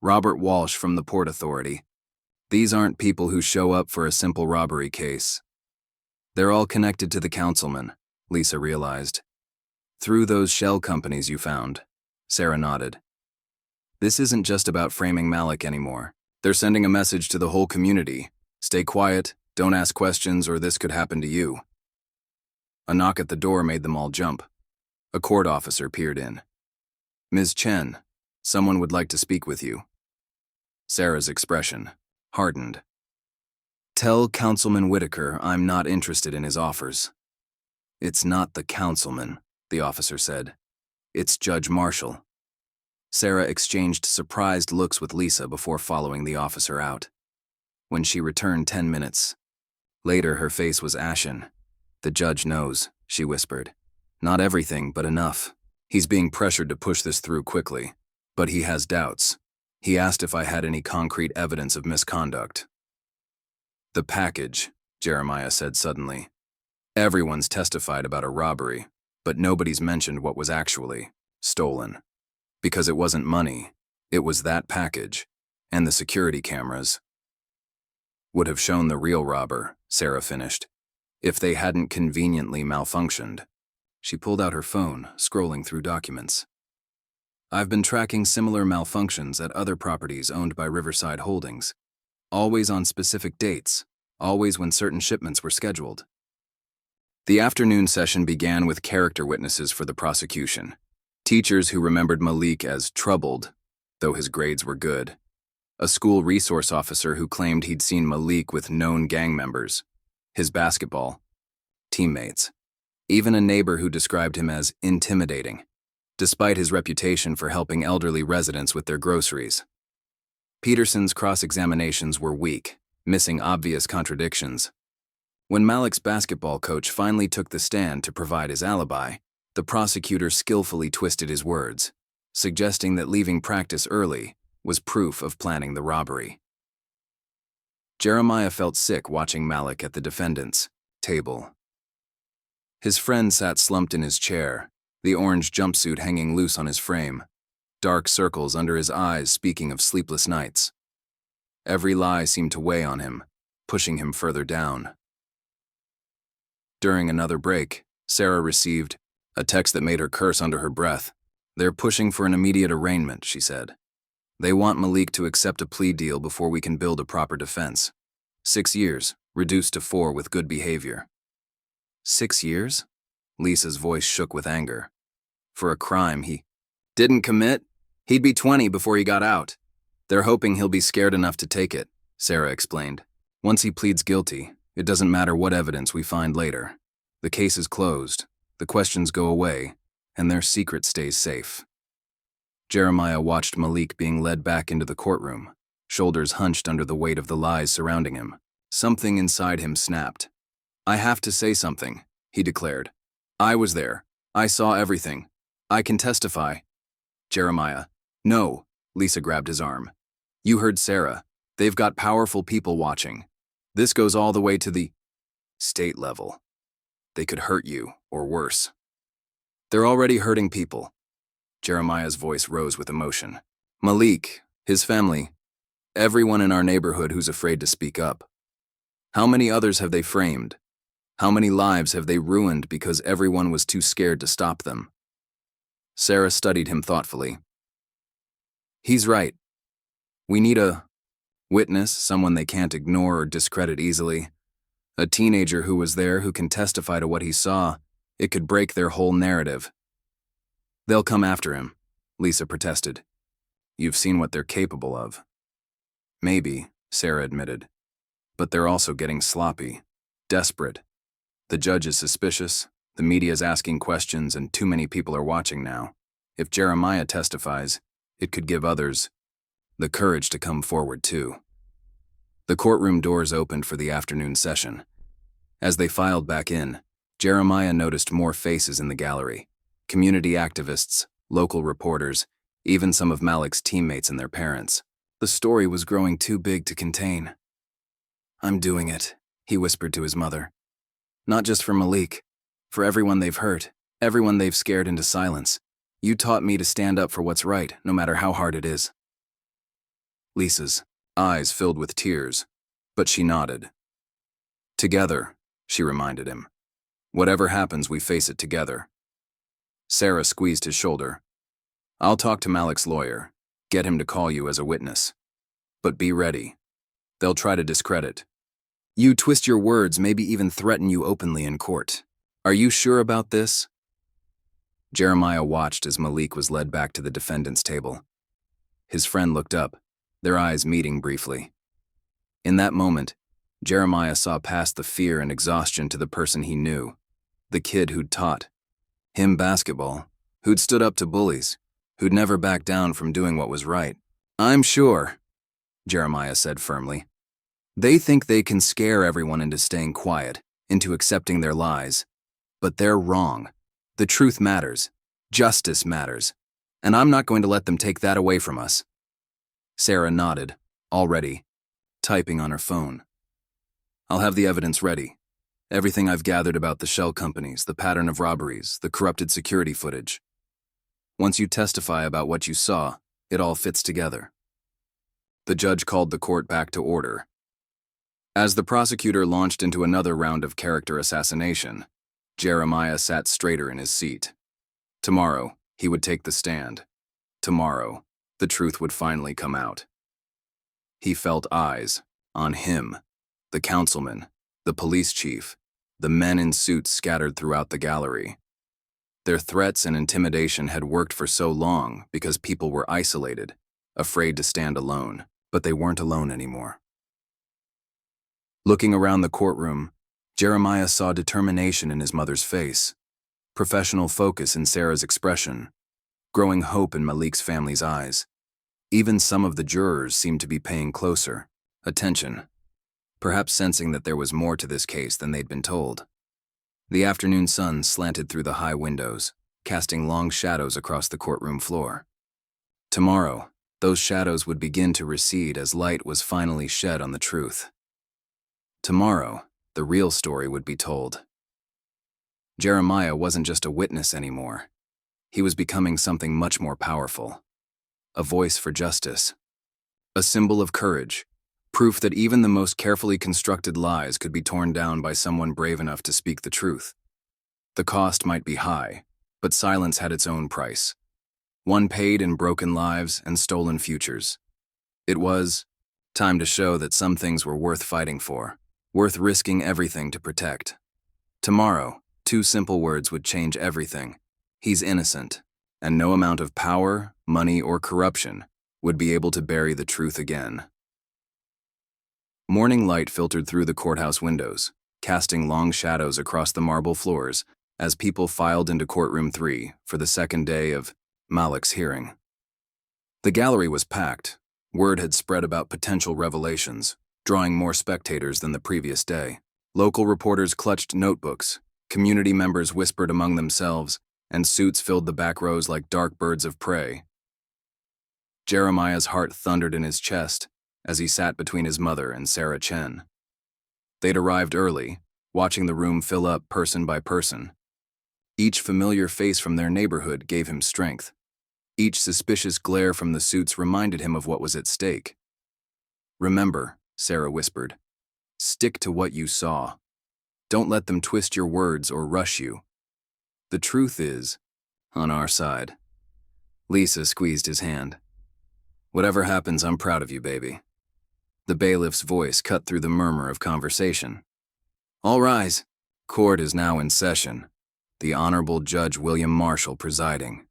Robert Walsh from the Port Authority. These aren't people who show up for a simple robbery case. They're all connected to the councilman," Lisa realized. "Through those shell companies you found." Sarah nodded. "This isn't just about framing Malik anymore. They're sending a message to the whole community. Stay quiet, don't ask questions, or this could happen to you." A knock at the door made them all jump. A court officer peered in. "Ms. Chen, someone would like to speak with you." Sarah's expression hardened. "Tell Councilman Whitaker I'm not interested in his offers." "It's not the councilman," the officer said. "It's Judge Marshall." Sarah exchanged surprised looks with Lisa before following the officer out. When she returned 10 minutes later, her face was ashen. "The judge knows," she whispered. "Not everything, but enough. He's being pressured to push this through quickly, but he has doubts. He asked if I had any concrete evidence of misconduct." "The package," Jeremiah said suddenly. "Everyone's testified about a robbery, but nobody's mentioned what was actually stolen. Because it wasn't money, it was that package, and the security cameras would have shown the real robber," Sarah finished, "if they hadn't conveniently malfunctioned." She pulled out her phone, scrolling through documents. "I've been tracking similar malfunctions at other properties owned by Riverside Holdings. Always on specific dates, always when certain shipments were scheduled." The afternoon session began with character witnesses for the prosecution. Teachers who remembered Malik as troubled, though his grades were good. A school resource officer who claimed he'd seen Malik with known gang members, his basketball teammates. Even a neighbor who described him as intimidating, despite his reputation for helping elderly residents with their groceries. Peterson's cross-examinations were weak, missing obvious contradictions. When Malik's basketball coach finally took the stand to provide his alibi, the prosecutor skillfully twisted his words, suggesting that leaving practice early was proof of planning the robbery. Jeremiah felt sick watching Malik at the defendant's table. His friend sat slumped in his chair, the orange jumpsuit hanging loose on his frame, dark circles under his eyes speaking of sleepless nights. Every lie seemed to weigh on him, pushing him further down. During another break, Sarah received a text that made her curse under her breath. "They're pushing for an immediate arraignment," she said. "They want Malik to accept a plea deal before we can build a proper defense. 6 years, reduced to 4 with good behavior." 6 years? Lisa's voice shook with anger. "For a crime he didn't commit? He'd be 20 before he got out. They're hoping he'll be scared enough to take it," Sarah explained. "Once he pleads guilty, it doesn't matter what evidence we find later. The case is closed, the questions go away, and their secret stays safe." Jeremiah watched Malik being led back into the courtroom, shoulders hunched under the weight of the lies surrounding him. Something inside him snapped. "I have to say something," he declared. "I was there. I saw everything. I can testify." "Jeremiah." "No," Lisa grabbed his arm. "You heard Sarah. They've got powerful people watching. This goes all the way to the state level. They could hurt you, or worse. They're already hurting people. Jeremiah's voice rose with emotion. Malik, his family, everyone in our neighborhood who's afraid to speak up. How many others have they framed? How many lives have they ruined because everyone was too scared to stop them? Sarah studied him thoughtfully. He's right. We need a witness, someone they can't ignore or discredit easily. A teenager who was there who can testify to what he saw. It could break their whole narrative. They'll come after him, Lisa protested. You've seen what they're capable of. Maybe, Sarah admitted. But they're also getting sloppy, desperate. The judge is suspicious, the media's asking questions, and too many people are watching now. If Jeremiah testifies, it could give others the courage to come forward too. The courtroom doors opened for the afternoon session. As they filed back in, Jeremiah noticed more faces in the gallery. Community activists, local reporters, even some of Malik's teammates and their parents. The story was growing too big to contain. I'm doing it, he whispered to his mother. Not just for Malik, for everyone they've hurt, everyone they've scared into silence. You taught me to stand up for what's right, no matter how hard it is. Lisa's eyes filled with tears, but she nodded. Together, she reminded him. Whatever happens, we face it together. Sarah squeezed his shoulder. I'll talk to Malik's lawyer, get him to call you as a witness. But be ready. They'll try to discredit. You twist your words, maybe even threaten you openly in court. Are you sure about this? Jeremiah watched as Malik was led back to the defendant's table. His friend looked up, their eyes meeting briefly. In that moment, Jeremiah saw past the fear and exhaustion to the person he knew, the kid who'd taught him basketball, who'd stood up to bullies, who'd never backed down from doing what was right. I'm sure, Jeremiah said firmly. They think they can scare everyone into staying quiet, into accepting their lies. But they're wrong. The truth matters. Justice matters. And I'm not going to let them take that away from us. Sarah nodded, already, typing on her phone. I'll have the evidence ready. Everything I've gathered about the shell companies, the pattern of robberies, the corrupted security footage. Once you testify about what you saw, it all fits together. The judge called the court back to order. As the prosecutor launched into another round of character assassination, Jeremiah sat straighter in his seat. Tomorrow, he would take the stand. Tomorrow, the truth would finally come out. He felt eyes on him, the councilman, the police chief, the men in suits scattered throughout the gallery. Their threats and intimidation had worked for so long because people were isolated, afraid to stand alone, but they weren't alone anymore. Looking around the courtroom, Jeremiah saw determination in his mother's face, professional focus in Sarah's expression, growing hope in Malik's family's eyes. Even some of the jurors seemed to be paying closer attention, perhaps sensing that there was more to this case than they'd been told. The afternoon sun slanted through the high windows, casting long shadows across the courtroom floor. Tomorrow, those shadows would begin to recede as light was finally shed on the truth. Tomorrow, the real story would be told. Jeremiah wasn't just a witness anymore. He was becoming something much more powerful. A voice for justice. A symbol of courage. Proof that even the most carefully constructed lies could be torn down by someone brave enough to speak the truth. The cost might be high, but silence had its own price. One paid in broken lives and stolen futures. It was time to show that some things were worth fighting for, worth risking everything to protect. Tomorrow, 2 simple words would change everything. He's innocent, and no amount of power, money, or corruption would be able to bury the truth again. Morning light filtered through the courthouse windows, casting long shadows across the marble floors as people filed into courtroom 3 for the second day of Malik's hearing. The gallery was packed. Word had spread about potential revelations, drawing more spectators than the previous day. Local reporters clutched notebooks, community members whispered among themselves, and suits filled the back rows like dark birds of prey. Jeremiah's heart thundered in his chest as he sat between his mother and Sarah Chen. They'd arrived early, watching the room fill up person by person. Each familiar face from their neighborhood gave him strength. Each suspicious glare from the suits reminded him of what was at stake. "Remember," Sarah whispered, "stick to what you saw. Don't let them twist your words or rush you. The truth is on our side." Lisa squeezed his hand. "Whatever happens, I'm proud of you, baby." The bailiff's voice cut through the murmur of conversation. "All rise. Court is now in session. The Honorable Judge William Marshall presiding."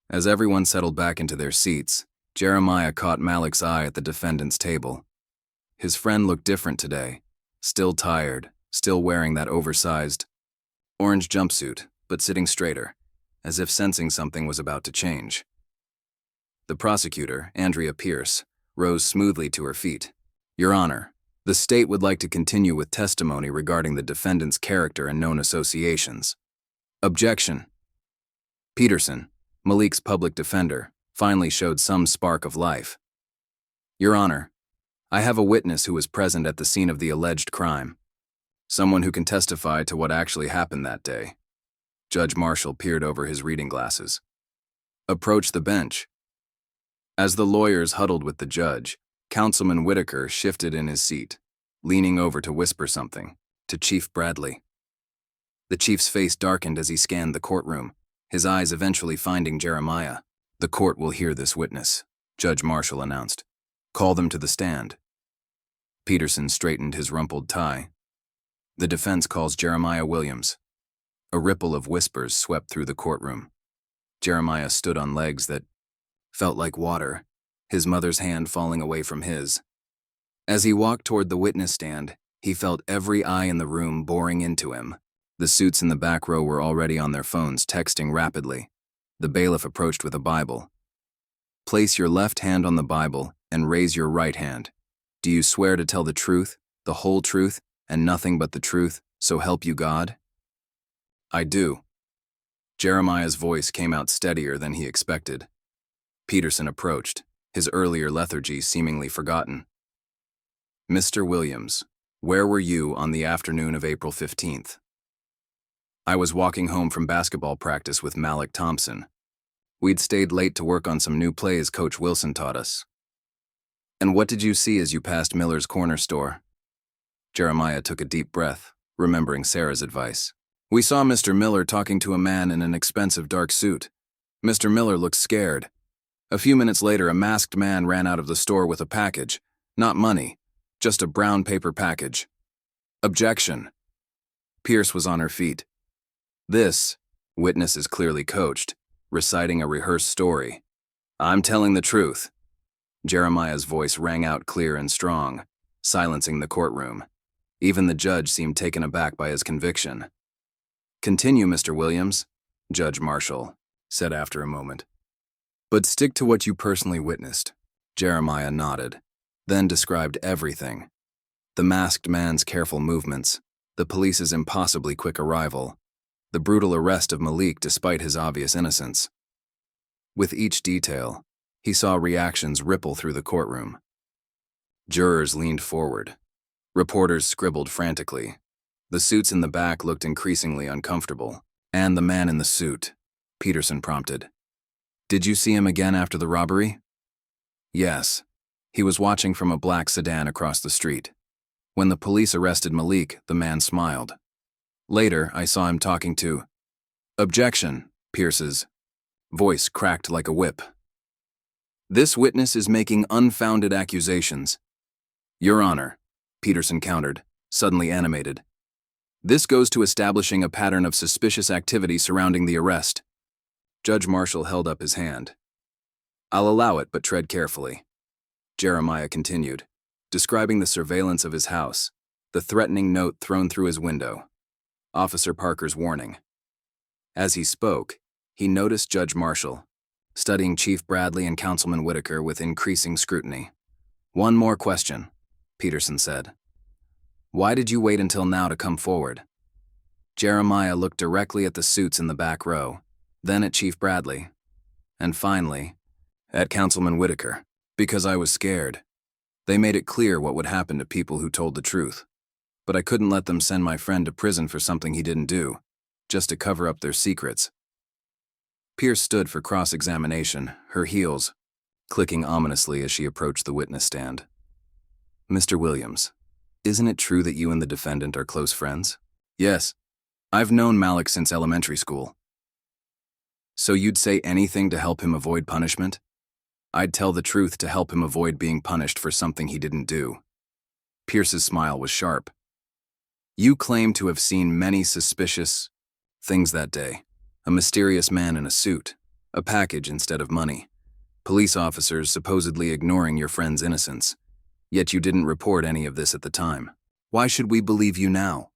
As everyone settled back into their seats, Jeremiah caught Malik's eye at the defendant's table. His friend looked different today, still tired, still wearing that oversized orange jumpsuit, but sitting straighter, as if sensing something was about to change. The prosecutor, Andrea Pierce, rose smoothly to her feet. "Your Honor, the state would like to continue with testimony regarding the defendant's character and known associations." Objection. Peterson, Malik's public defender, finally showed some spark of life. "Your Honor, I have a witness who was present at the scene of the alleged crime. Someone who can testify to what actually happened that day." Judge Marshall peered over his reading glasses. "Approach the bench." As the lawyers huddled with the judge, Councilman Whitaker shifted in his seat, leaning over to whisper something to Chief Bradley. The chief's face darkened as he scanned the courtroom, his eyes eventually finding Jeremiah. "The court will hear this witness," Judge Marshall announced. "Call them to the stand." Peterson straightened his rumpled tie. "The defense calls Jeremiah Williams." A ripple of whispers swept through the courtroom. Jeremiah stood on legs that felt like water, his mother's hand falling away from his. As he walked toward the witness stand, he felt every eye in the room boring into him. The suits in the back row were already on their phones, texting rapidly. The bailiff approached with a Bible. "Place your left hand on the Bible and raise your right hand. Do you swear to tell the truth, the whole truth, and nothing but the truth, so help you God?" "I do." Jeremiah's voice came out steadier than he expected. Peterson approached, his earlier lethargy seemingly forgotten. "Mr. Williams, where were you on the afternoon of April 15th? "I was walking home from basketball practice with Malik Thompson. We'd stayed late to work on some new plays Coach Wilson taught us." "And what did you see as you passed Miller's corner store?" Jeremiah took a deep breath, remembering Sarah's advice. "We saw Mr. Miller talking to a man in an expensive dark suit. Mr. Miller looked scared. A few minutes later, a masked man ran out of the store with a package. Not money, just a brown paper package." Objection. Pierce was on her feet. "This witness is clearly coached, reciting a rehearsed story. I'm telling the truth." Jeremiah's voice rang out clear and strong, silencing the courtroom. Even the judge seemed taken aback by his conviction. "Continue, Mr. Williams," Judge Marshall said after a moment. "But stick to what you personally witnessed." Jeremiah nodded, then described everything. The masked man's careful movements, the police's impossibly quick arrival, the brutal arrest of Malik despite his obvious innocence. With each detail, he saw reactions ripple through the courtroom. Jurors leaned forward. Reporters scribbled frantically. The suits in the back looked increasingly uncomfortable. "And the man in the suit," Peterson prompted. "Did you see him again after the robbery?" "Yes. He was watching from a black sedan across the street. When the police arrested Malik, the man smiled. Later, I saw him talking to—" Objection, Pierce's voice cracked like a whip. "This witness is making unfounded accusations." "Your Honor," Peterson countered, suddenly animated. "This goes to establishing a pattern of suspicious activity surrounding the arrest." Judge Marshall held up his hand. "I'll allow it, but tread carefully." Jeremiah continued, describing the surveillance of his house, the threatening note thrown through his window, Officer Parker's warning. As he spoke, he noticed Judge Marshall, studying Chief Bradley and Councilman Whitaker with increasing scrutiny. "One more question," Peterson said. "Why did you wait until now to come forward?" Jeremiah looked directly at the suits in the back row, then at Chief Bradley, and finally, at Councilman Whitaker. "Because I was scared." They made it clear what would happen to people who told the truth. But I couldn't let them send my friend to prison for something he didn't do, just to cover up their secrets. Pierce stood for cross-examination, her heels clicking ominously as she approached the witness stand. Mr. Williams, isn't it true that you and the defendant are close friends? Yes. I've known Malik since elementary school. So you'd say anything to help him avoid punishment? I'd tell the truth to help him avoid being punished for something he didn't do. Pierce's smile was sharp. You claim to have seen many suspicious things that day. A mysterious man in a suit, a package instead of money, police officers supposedly ignoring your friend's innocence. Yet you didn't report any of this at the time. Why should we believe you now?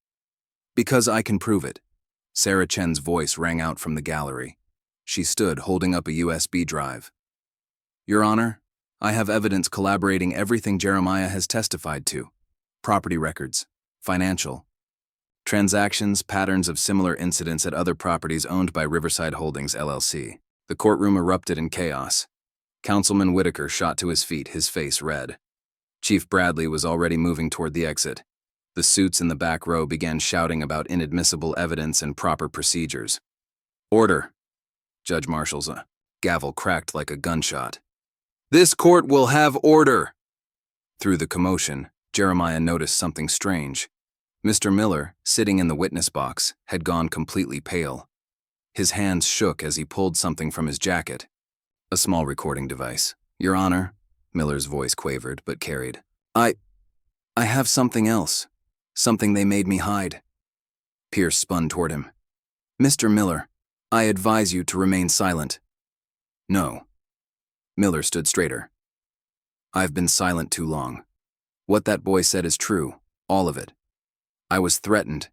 Because I can prove it. Sarah Chen's voice rang out from the gallery. She stood holding up a USB drive. Your Honor, I have evidence corroborating everything Jeremiah has testified to. Property records, financial transactions, patterns of similar incidents at other properties owned by Riverside Holdings, LLC. The courtroom erupted in chaos. Councilman Whitaker shot to his feet, his face red. Chief Bradley was already moving toward the exit. The suits in the back row began shouting about inadmissible evidence and proper procedures. Order. Judge Marshall's gavel cracked like a gunshot. This court will have order. Through the commotion, Jeremiah noticed something strange. Mr. Miller, sitting in the witness box, had gone completely pale. His hands shook as he pulled something from his jacket. A small recording device. Your Honor, Miller's voice quavered but carried. I have something else. Something they made me hide. Pierce spun toward him. Mr. Miller, I advise you to remain silent. No. Miller stood straighter. I've been silent too long. What that boy said is true, all of it. I was threatened,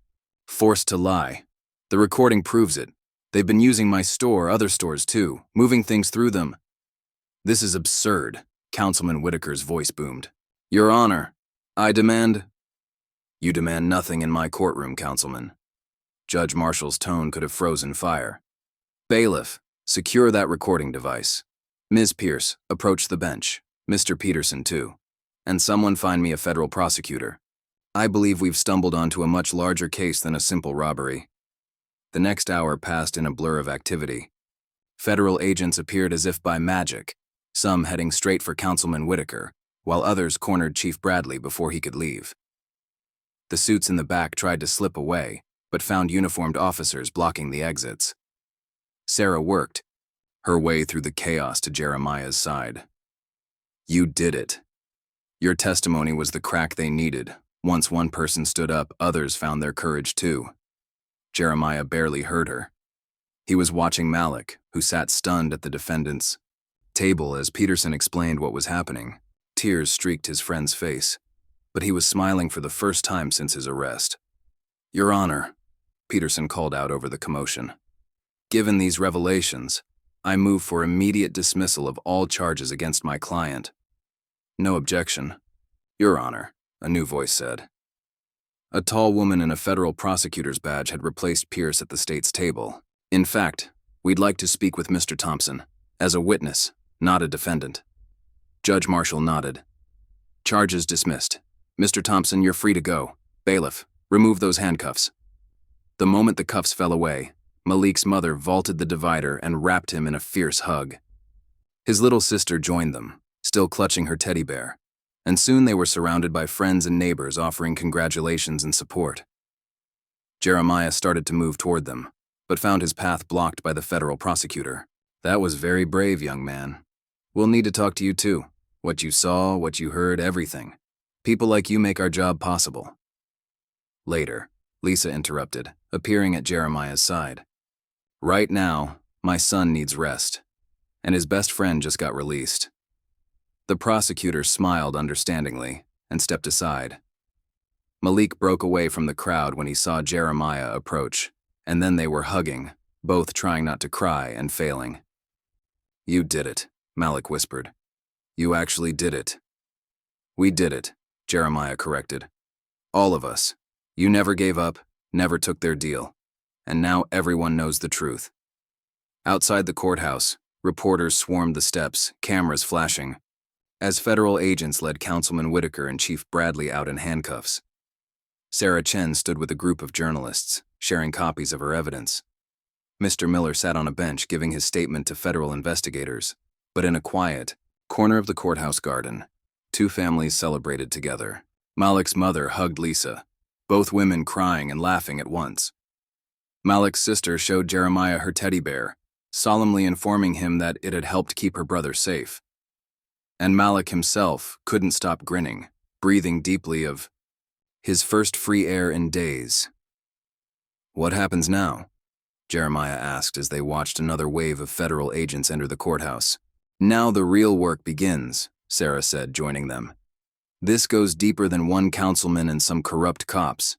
forced to lie. The recording proves it. They've been using my store, other stores too, moving things through them. This is absurd, Councilman Whitaker's voice boomed. Your Honor, I demand... You demand nothing in my courtroom, Councilman. Judge Marshall's tone could have frozen fire. Bailiff, secure that recording device. Ms. Pierce, approach the bench. Mr. Peterson, too. And someone find me a federal prosecutor. I believe we've stumbled onto a much larger case than a simple robbery. The next hour passed in a blur of activity. Federal agents appeared as if by magic, some heading straight for Councilman Whitaker, while others cornered Chief Bradley before he could leave. The suits in the back tried to slip away, but found uniformed officers blocking the exits. Sarah worked her way through the chaos to Jeremiah's side. You did it. Your testimony was the crack they needed. Once one person stood up, others found their courage too. Jeremiah barely heard her. He was watching Malik, who sat stunned at the defendant's table as Peterson explained what was happening. Tears streaked his friend's face, but he was smiling for the first time since his arrest. Your Honor, Peterson called out over the commotion. Given these revelations, I move for immediate dismissal of all charges against my client. No objection. Your Honor, a new voice said. A tall woman in a federal prosecutor's badge had replaced Pierce at the state's table. In fact, we'd like to speak with Mr. Thompson, as a witness, not a defendant. Judge Marshall nodded. Charges dismissed. Mr. Thompson, you're free to go. Bailiff, remove those handcuffs. The moment the cuffs fell away, Malik's mother vaulted the divider and wrapped him in a fierce hug. His little sister joined them, still clutching her teddy bear, and soon they were surrounded by friends and neighbors offering congratulations and support. Jeremiah started to move toward them, but found his path blocked by the federal prosecutor. That was very brave, young man. We'll need to talk to you too. What you saw, what you heard, everything. People like you make our job possible. Later, Lisa interrupted, appearing at Jeremiah's side. Right now, my son needs rest, and his best friend just got released. The prosecutor smiled understandingly and stepped aside. Malik broke away from the crowd when he saw Jeremiah approach, and then they were hugging, both trying not to cry and failing. You did it, Malik whispered. You actually did it. We did it, Jeremiah corrected. All of us. You never gave up, never took their deal. And now everyone knows the truth. Outside the courthouse, reporters swarmed the steps, cameras flashing. as federal agents led Councilman Whitaker and Chief Bradley out in handcuffs. Sarah Chen stood with a group of journalists, sharing copies of her evidence. Mr. Miller sat on a bench giving his statement to federal investigators, but in a quiet corner of the courthouse garden, two families celebrated together. Malik's mother hugged Lisa, both women crying and laughing at once. Malik's sister showed Jeremiah her teddy bear, solemnly informing him that it had helped keep her brother safe. And Malik himself couldn't stop grinning, breathing deeply of his first free air in days. "What happens now?" Jeremiah asked as they watched another wave of federal agents enter the courthouse. "Now the real work begins," Sarah said, joining them. "This goes deeper than one councilman and some corrupt cops.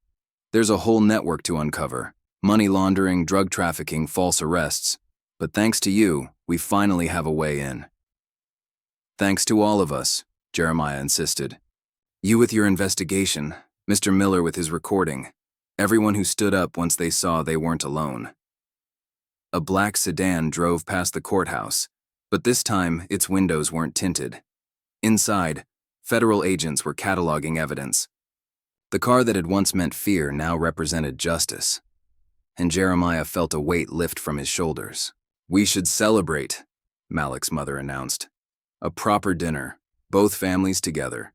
There's a whole network to uncover: money laundering, drug trafficking, false arrests. But thanks to you, we finally have a way in." "Thanks to all of us," Jeremiah insisted. "You with your investigation, Mr. Miller with his recording, everyone who stood up once they saw they weren't alone." A black sedan drove past the courthouse, but this time its windows weren't tinted. Inside, federal agents were cataloging evidence. The car that had once meant fear now represented justice, and Jeremiah felt a weight lift from his shoulders. "We should celebrate," Malik's mother announced. "A proper dinner, both families together."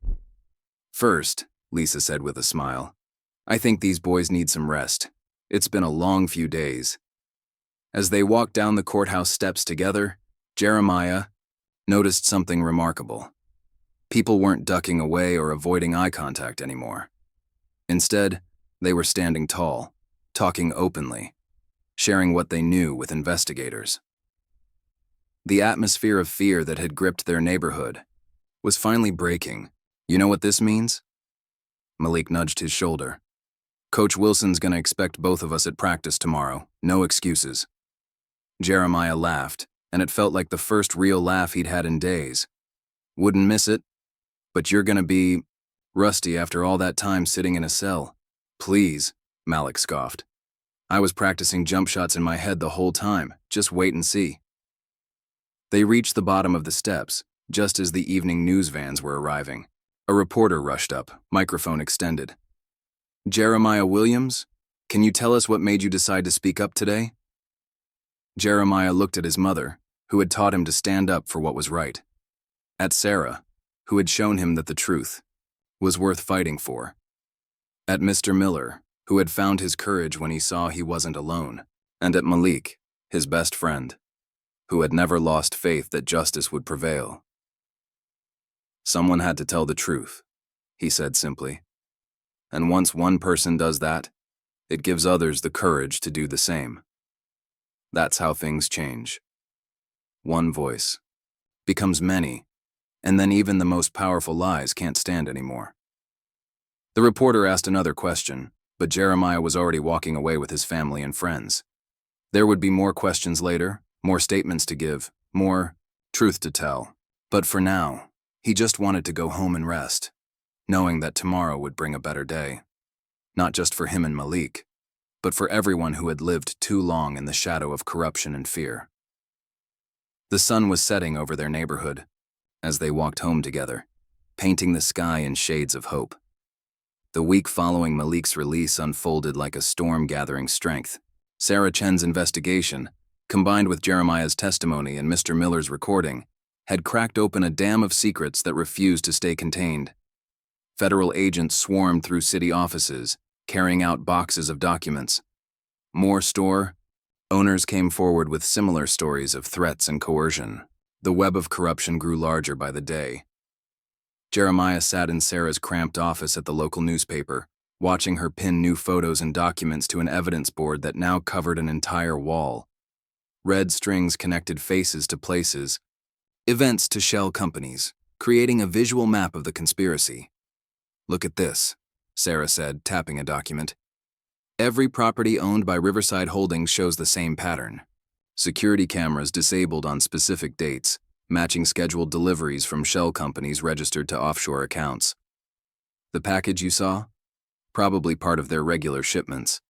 "First," Lisa said with a smile, "I think these boys need some rest. It's been a long few days." As they walked down the courthouse steps together, Jeremiah noticed something remarkable. People weren't ducking away or avoiding eye contact anymore. Instead, they were standing tall, talking openly, sharing what they knew with investigators. The atmosphere of fear that had gripped their neighborhood was finally breaking. "You know what this means?" Malik nudged his shoulder. "Coach Wilson's gonna expect both of us at practice tomorrow. No excuses." Jeremiah laughed, and it felt like the first real laugh he'd had in days. "Wouldn't miss it. But you're gonna be rusty after all that time sitting in a cell." "Please," Malik scoffed. "I was practicing jump shots in my head the whole time. Just wait and see." They reached the bottom of the steps, just as the evening news vans were arriving. A reporter rushed up, microphone extended. "Jeremiah Williams, can you tell us what made you decide to speak up today?" Jeremiah looked at his mother, who had taught him to stand up for what was right. At Sarah, who had shown him that the truth was worth fighting for. At Mr. Miller, who had found his courage when he saw he wasn't alone. And at Malik, his best friend, who had never lost faith that justice would prevail. "Someone had to tell the truth," he said simply. "And once one person does that, it gives others the courage to do the same. That's how things change. One voice becomes many, and then even the most powerful lies can't stand anymore." The reporter asked another question, but Jeremiah was already walking away with his family and friends. There would be more questions later, more statements to give, more truth to tell. But for now, he just wanted to go home and rest, knowing that tomorrow would bring a better day. Not just for him and Malik, but for everyone who had lived too long in the shadow of corruption and fear. The sun was setting over their neighborhood as they walked home together, painting the sky in shades of hope. The week following Malik's release unfolded like a storm gathering strength. Sarah Chen's investigation, combined with Jeremiah's testimony and Mr. Miller's recording, had cracked open a dam of secrets that refused to stay contained. Federal agents swarmed through city offices, carrying out boxes of documents. More store owners came forward with similar stories of threats and coercion. The web of corruption grew larger by the day. Jeremiah sat in Sarah's cramped office at the local newspaper, watching her pin new photos and documents to an evidence board that now covered an entire wall. Red strings connected faces to places, events to shell companies, creating a visual map of the conspiracy. "Look at this," Sarah said, tapping a document. "Every property owned by Riverside Holdings shows the same pattern. Security cameras disabled on specific dates, matching scheduled deliveries from shell companies registered to offshore accounts. The package you saw? Probably part of their regular shipments."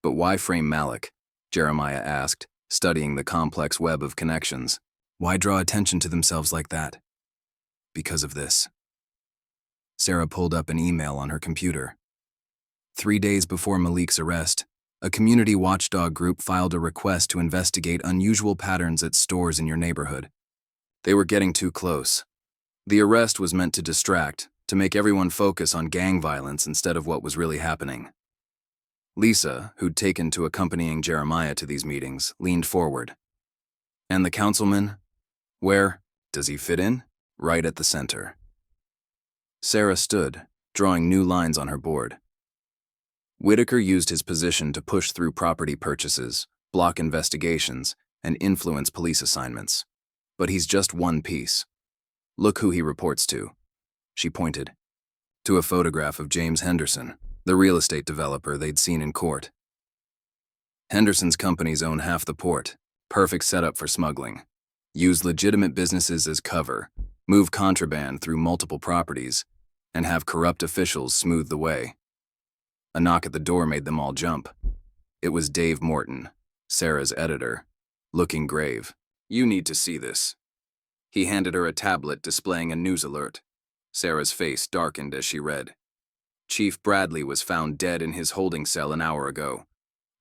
"But why frame Malik?" Jeremiah asked, studying the complex web of connections. "Why draw attention to themselves like that?" because of this. Sarah pulled up an email on her computer. 3 days before Malik's arrest, a community watchdog group filed a request to investigate unusual patterns at stores in your neighborhood. They were getting too close. The arrest was meant to distract, to make everyone focus on gang violence instead of what was really happening. Lisa, who'd taken to accompanying Jeremiah to these meetings, leaned forward. And the councilman? Where does he fit in? Right at the center. Sarah stood, drawing new lines on her board. Whitaker used his position to push through property purchases, block investigations, and influence police assignments. But he's just one piece. Look who he reports to. She pointed to a photograph of James Henderson, the real estate developer they'd seen in court. Henderson's companies own half the port, perfect setup for smuggling. Use legitimate businesses as cover, move contraband through multiple properties, and have corrupt officials smooth the way. A knock at the door made them all jump. It was Dave Morton, Sarah's editor, looking grave. You need to see this. He handed her a tablet displaying a news alert. Sarah's face darkened as she read. Chief Bradley was found dead in his holding cell an hour ago.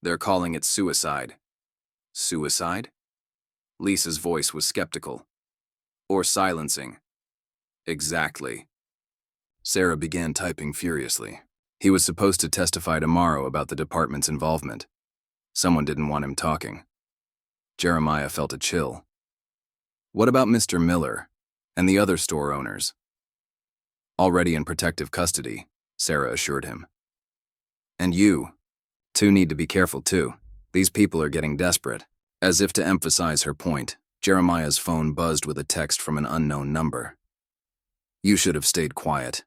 They're calling it suicide. Suicide? Lisa's voice was skeptical. Or silencing. Exactly. Sarah began typing furiously. He was supposed to testify tomorrow about the department's involvement. Someone didn't want him talking. Jeremiah felt a chill. What about Mr. Miller and the other store owners? Already in protective custody, Sarah assured him. And you two need to be careful too. These people are getting desperate. As if to emphasize her point, Jeremiah's phone buzzed with a text from an unknown number. You should have stayed quiet.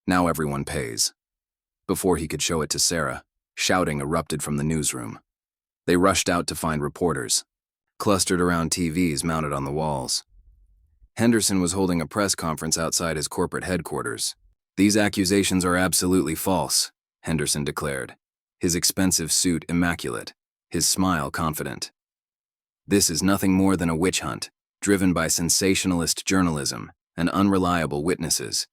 Now everyone pays. Before he could show it to Sarah, shouting erupted from the newsroom. They rushed out to find reporters, clustered around TVs mounted on the walls. Henderson was holding a press conference outside his corporate headquarters. These accusations are absolutely false, Henderson declared, his expensive suit immaculate, his smile confident. This is nothing more than a witch hunt, driven by sensationalist journalism and unreliable witnesses.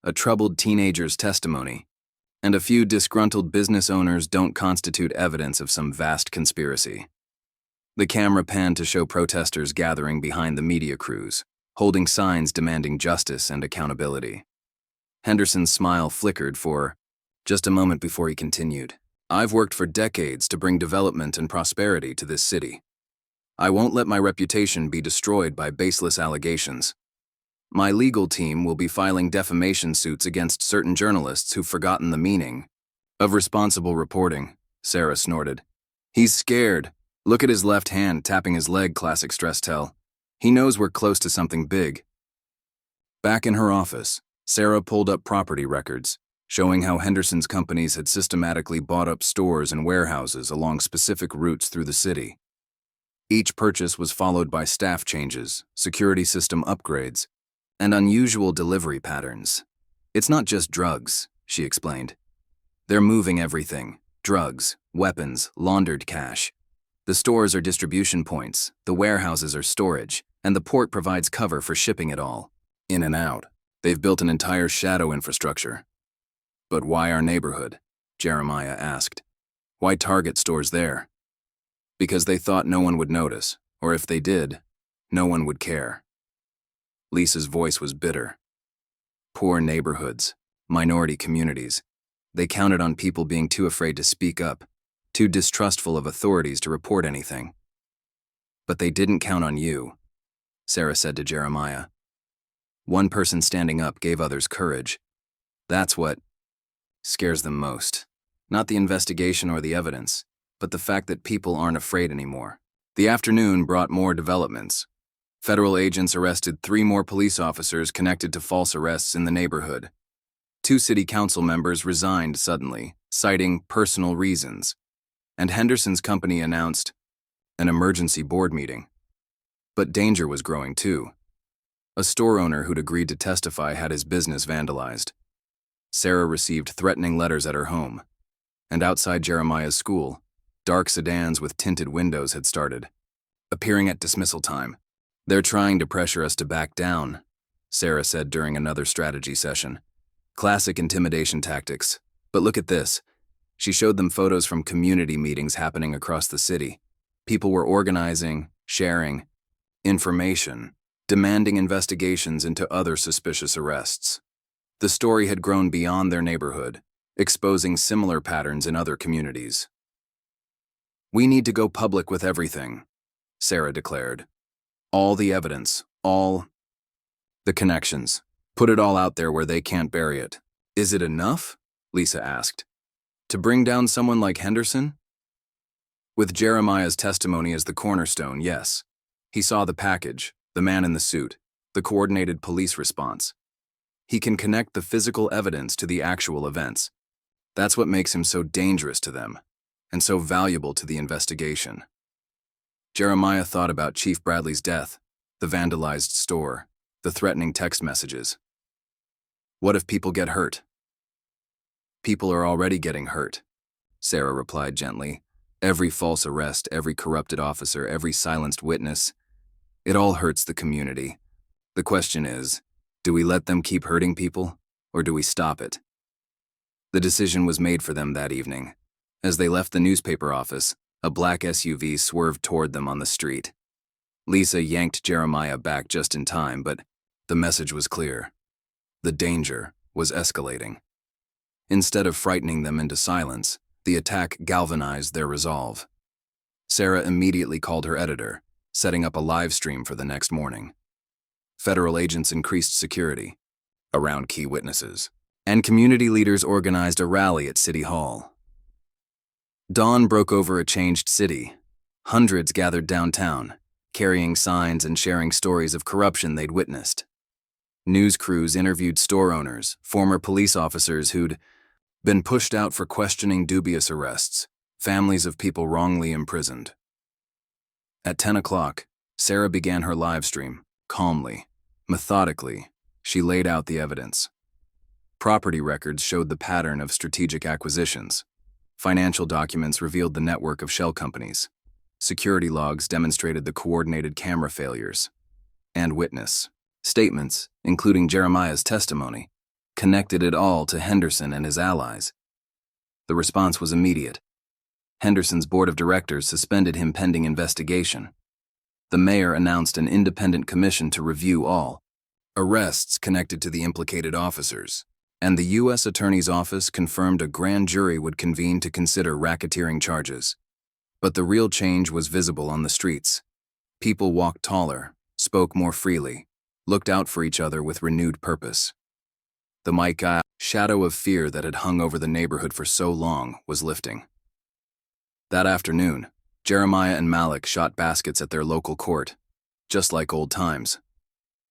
A troubled teenager's testimony and a few disgruntled business owners don't constitute evidence of some vast conspiracy. The camera panned to show protesters gathering behind the media crews, holding signs demanding justice and accountability. Henderson's smile flickered for just a moment before he continued. I've worked for decades to bring development and prosperity to this city. I won't let my reputation be destroyed by baseless allegations. My legal team will be filing defamation suits against certain journalists who've forgotten the meaning of responsible reporting, Sarah snorted. He's scared. Look at his left hand tapping his leg, classic stress tell. He knows we're close to something big. Back in her office, Sarah pulled up property records, showing how Henderson's companies had systematically bought up stores and warehouses along specific routes through the city. Each purchase was followed by staff changes, security system upgrades, and unusual delivery patterns. It's not just drugs, she explained. They're moving everything. Drugs, weapons, laundered cash. The stores are distribution points, the warehouses are storage, and the port provides cover for shipping it all. In and out. They've built an entire shadow infrastructure. But why our neighborhood? Jeremiah asked. Why target stores there? Because they thought no one would notice, or if they did, no one would care. Lisa's voice was bitter. Poor neighborhoods, minority communities. They counted on people being too afraid to speak up, too distrustful of authorities to report anything. But they didn't count on you, Sarah said to Jeremiah. One person standing up gave others courage. That's what scares them most. Not the investigation or the evidence, but the fact that people aren't afraid anymore. The afternoon brought more developments. Federal agents arrested 3 more police officers connected to false arrests in the neighborhood. 2 city council members resigned suddenly, citing personal reasons. And Henderson's company announced an emergency board meeting. But danger was growing too. A store owner who'd agreed to testify had his business vandalized. Sarah received threatening letters at her home. And outside Jeremiah's school, dark sedans with tinted windows had started, appearing at dismissal time. They're trying to pressure us to back down, Sarah said during another strategy session. Classic intimidation tactics. But look at this. She showed them photos from community meetings happening across the city. People were organizing, sharing information, demanding investigations into other suspicious arrests. The story had grown beyond their neighborhood, exposing similar patterns in other communities. "We need to go public with everything," Sarah declared. "All the evidence, all the connections. Put it all out there where they can't bury it." "Is it enough?" Lisa asked. "To bring down someone like Henderson?" With Jeremiah's testimony as the cornerstone, yes. He saw the package, the man in the suit, the coordinated police response. He can connect the physical evidence to the actual events. That's what makes him so dangerous to them, and so valuable to the investigation. Jeremiah thought about Chief Bradley's death, the vandalized store, the threatening text messages. What if people get hurt? "People are already getting hurt," Sarah replied gently. "Every false arrest, every corrupted officer, every silenced witness, it all hurts the community. The question is, do we let them keep hurting people, or do we stop it?" The decision was made for them that evening. As they left the newspaper office, a black SUV swerved toward them on the street. Lisa yanked Jeremiah back just in time, but the message was clear. The danger was escalating. Instead of frightening them into silence, the attack galvanized their resolve. Sarah immediately called her editor, setting up a live stream for the next morning. Federal agents increased security around key witnesses, and community leaders organized a rally at City Hall. Dawn broke over a changed city. Hundreds gathered downtown, carrying signs and sharing stories of corruption they'd witnessed. News crews interviewed store owners, former police officers who'd been pushed out for questioning dubious arrests, families of people wrongly imprisoned. At 10 o'clock, Sarah began her live stream. Calmly, methodically, she laid out the evidence. Property records showed the pattern of strategic acquisitions. Financial documents revealed the network of shell companies. Security logs demonstrated the coordinated camera failures. And witness statements, including Jeremiah's testimony, connected it all to Henderson and his allies. The response was immediate. Henderson's board of directors suspended him pending investigation. The mayor announced an independent commission to review all arrests connected to the implicated officers, and the U.S. Attorney's Office confirmed a grand jury would convene to consider racketeering charges. But the real change was visible on the streets. People walked taller, spoke more freely, looked out for each other with renewed purpose. The shadow of fear that had hung over the neighborhood for so long was lifting. That afternoon, Jeremiah and Malik shot baskets at their local court, just like old times.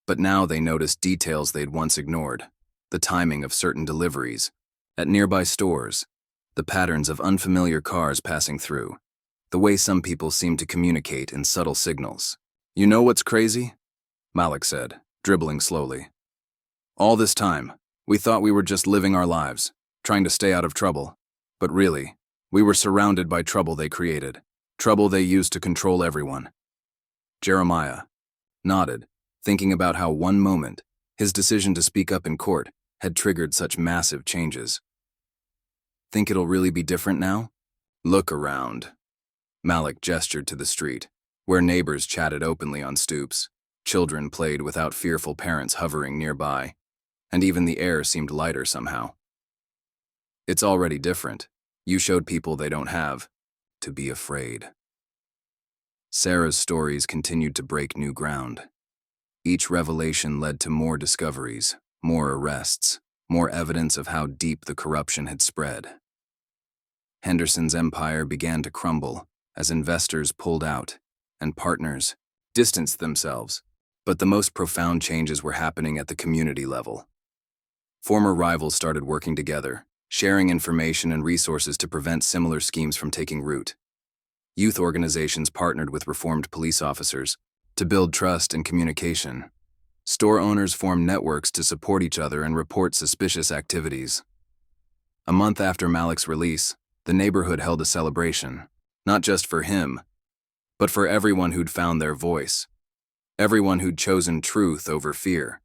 But now they noticed details they'd once ignored: the timing of certain deliveries, at nearby stores, the patterns of unfamiliar cars passing through, the way some people seemed to communicate in subtle signals. "You know what's crazy?" Malik said, dribbling slowly. "All this time, we thought we were just living our lives, trying to stay out of trouble. But really, we were surrounded by trouble they created, trouble they used to control everyone." Jeremiah nodded, thinking about how one moment, his decision to speak up in court, had triggered such massive changes. "Think it'll really be different now?" "Look around." Malik gestured to the street, where neighbors chatted openly on stoops. Children played without fearful parents hovering nearby, and even the air seemed lighter somehow. "It's already different. You showed people they don't have to be afraid." Sarah's stories continued to break new ground. Each revelation led to more discoveries, more arrests, more evidence of how deep the corruption had spread. Henderson's empire began to crumble as investors pulled out and partners distanced themselves. But the most profound changes were happening at the community level. Former rivals started working together, sharing information and resources to prevent similar schemes from taking root. Youth organizations partnered with reformed police officers to build trust and communication. Store owners formed networks to support each other and report suspicious activities. A month after Malik's release, the neighborhood held a celebration, not just for him, but for everyone who'd found their voice, everyone who'd chosen truth over fear.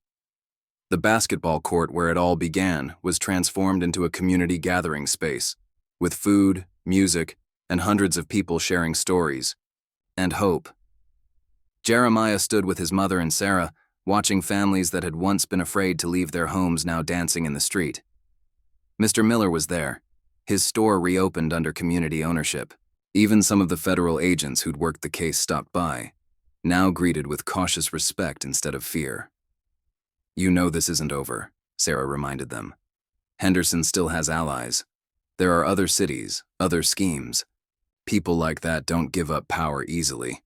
The basketball court where it all began was transformed into a community gathering space, with food, music, and hundreds of people sharing stories and hope. Jeremiah stood with his mother and Sarah, watching families that had once been afraid to leave their homes now dancing in the street. Mr. Miller was there. His store reopened under community ownership. Even some of the federal agents who'd worked the case stopped by, now greeted with cautious respect instead of fear. "You know this isn't over," Sarah reminded them. "Henderson still has allies. There are other cities, other schemes. People like that don't give up power easily."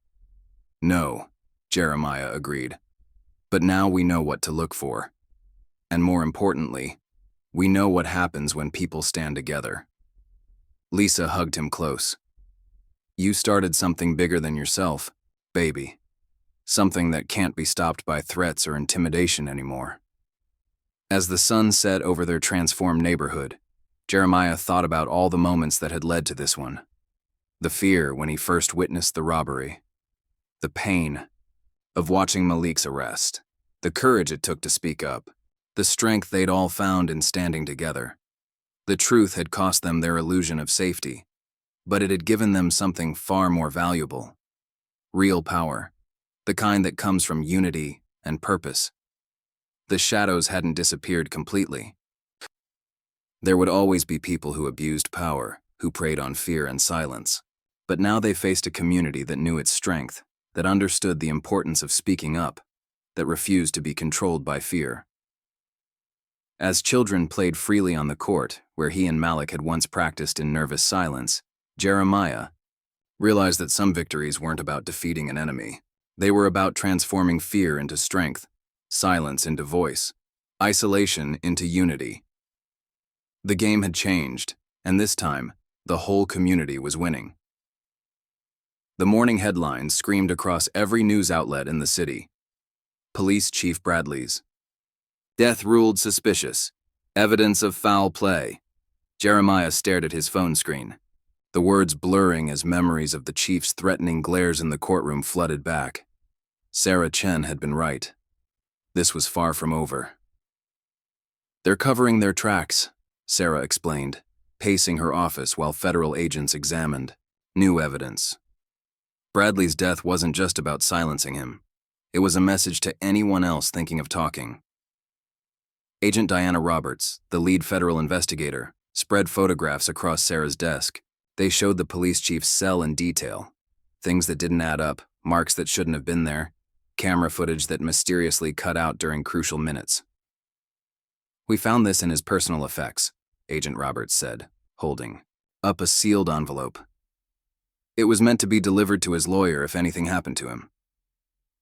"No," Jeremiah agreed. "But now we know what to look for. And more importantly, we know what happens when people stand together." Lisa hugged him close. "You started something bigger than yourself, baby. Something that can't be stopped by threats or intimidation anymore." As the sun set over their transformed neighborhood, Jeremiah thought about all the moments that had led to this one. The fear when he first witnessed the robbery. The pain of watching Malik's arrest. The courage it took to speak up. The strength they'd all found in standing together. The truth had cost them their illusion of safety, but it had given them something far more valuable. Real power. The kind that comes from unity and purpose. The shadows hadn't disappeared completely. There would always be people who abused power, who preyed on fear and silence. But now they faced a community that knew its strength, that understood the importance of speaking up, that refused to be controlled by fear. As children played freely on the court, where he and Malik had once practiced in nervous silence, Jeremiah realized that some victories weren't about defeating an enemy. They were about transforming fear into strength, silence into voice, isolation into unity. The game had changed, and this time, the whole community was winning. The morning headlines screamed across every news outlet in the city. Police Chief Bradley's death ruled suspicious. Evidence of foul play. Jeremiah stared at his phone screen, the words blurring as memories of the chief's threatening glares in the courtroom flooded back. Sarah Chen had been right. This was far from over. "They're covering their tracks," Sarah explained, pacing her office while federal agents examined new evidence. Bradley's death wasn't just about silencing him. It was a message to anyone else thinking of talking. Agent Diana Roberts, the lead federal investigator, spread photographs across Sarah's desk. They showed the police chief's cell in detail. Things that didn't add up, marks that shouldn't have been there, camera footage that mysteriously cut out during crucial minutes. "We found this in his personal effects," Agent Roberts said, holding up a sealed envelope. "It was meant to be delivered to his lawyer if anything happened to him."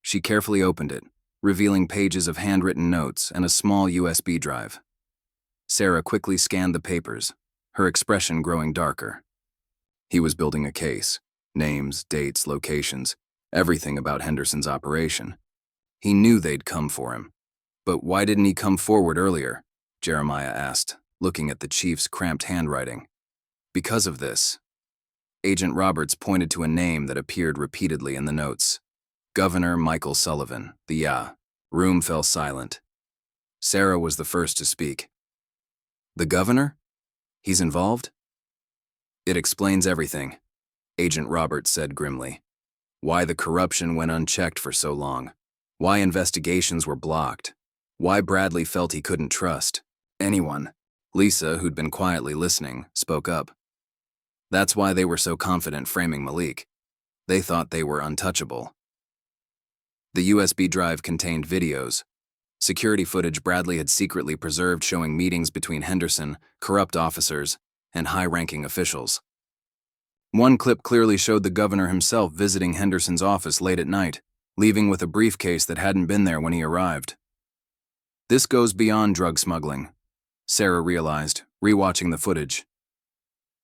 She carefully opened it, revealing pages of handwritten notes and a small USB drive. Sarah quickly scanned the papers, her expression growing darker. He was building a case. Names, dates, locations, everything about Henderson's operation. He knew they'd come for him. But why didn't he come forward earlier? Jeremiah asked, looking at the chief's cramped handwriting. Because of this. Agent Roberts pointed to a name that appeared repeatedly in the notes. Governor Michael Sullivan. The room fell silent. Sarah was the first to speak. "The governor? He's involved?" "It explains everything," Agent Roberts said grimly. "Why the corruption went unchecked for so long. Why investigations were blocked. Why Bradley felt he couldn't trust anyone." Lisa, who'd been quietly listening, spoke up. "That's why they were so confident framing Malik. They thought they were untouchable." The USB drive contained videos, security footage Bradley had secretly preserved showing meetings between Henderson, corrupt officers, and high-ranking officials. One clip clearly showed the governor himself visiting Henderson's office late at night, leaving with a briefcase that hadn't been there when he arrived. This goes beyond drug smuggling, Sarah realized, rewatching the footage.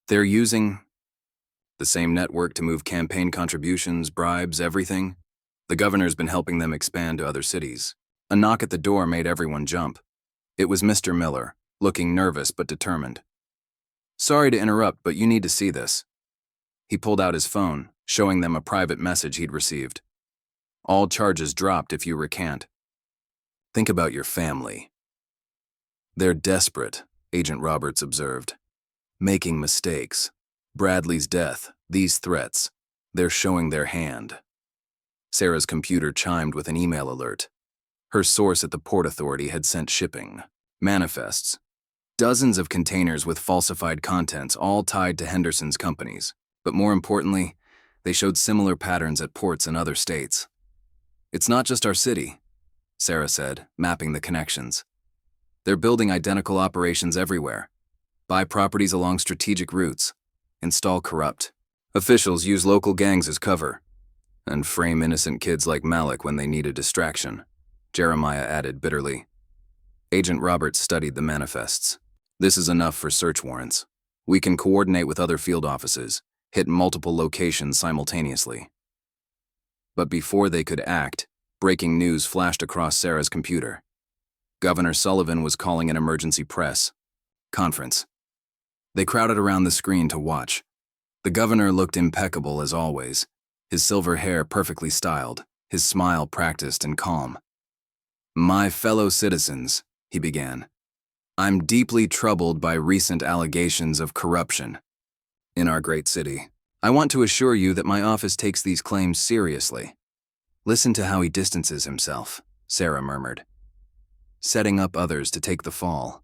They're using the same network to move campaign contributions, bribes, everything. The governor's been helping them expand to other cities. A knock at the door made everyone jump. It was Mr. Miller, looking nervous but determined. "Sorry to interrupt, but you need to see this." He pulled out his phone, showing them a private message he'd received. "All charges dropped if you recant. Think about your family. They're desperate, Agent Roberts observed. Making mistakes. Bradley's death, these threats. They're showing their hand. Sarah's computer chimed with an email alert. Her source at the Port Authority had sent shipping manifests. Dozens of containers with falsified contents, all tied to Henderson's companies. But more importantly, they showed similar patterns at ports in other states. It's not just our city, Sarah said, mapping the connections. They're building identical operations everywhere. Buy properties along strategic routes. Install corrupt. Officials use local gangs as cover. And frame innocent kids like Malik when they need a distraction, Jeremiah added bitterly. Agent Roberts studied the manifests. This is enough for search warrants. We can coordinate with other field offices, hit multiple locations simultaneously. But before they could act, breaking news flashed across Sarah's computer. Governor Sullivan was calling an emergency press conference. They crowded around the screen to watch. The governor looked impeccable as always, his silver hair perfectly styled, his smile practiced and calm. "My fellow citizens," he began, "I'm deeply troubled by recent allegations of corruption in our great city. I want to assure you that my office takes these claims seriously." "Listen to how he distances himself," Sarah murmured. "Setting up others to take the fall.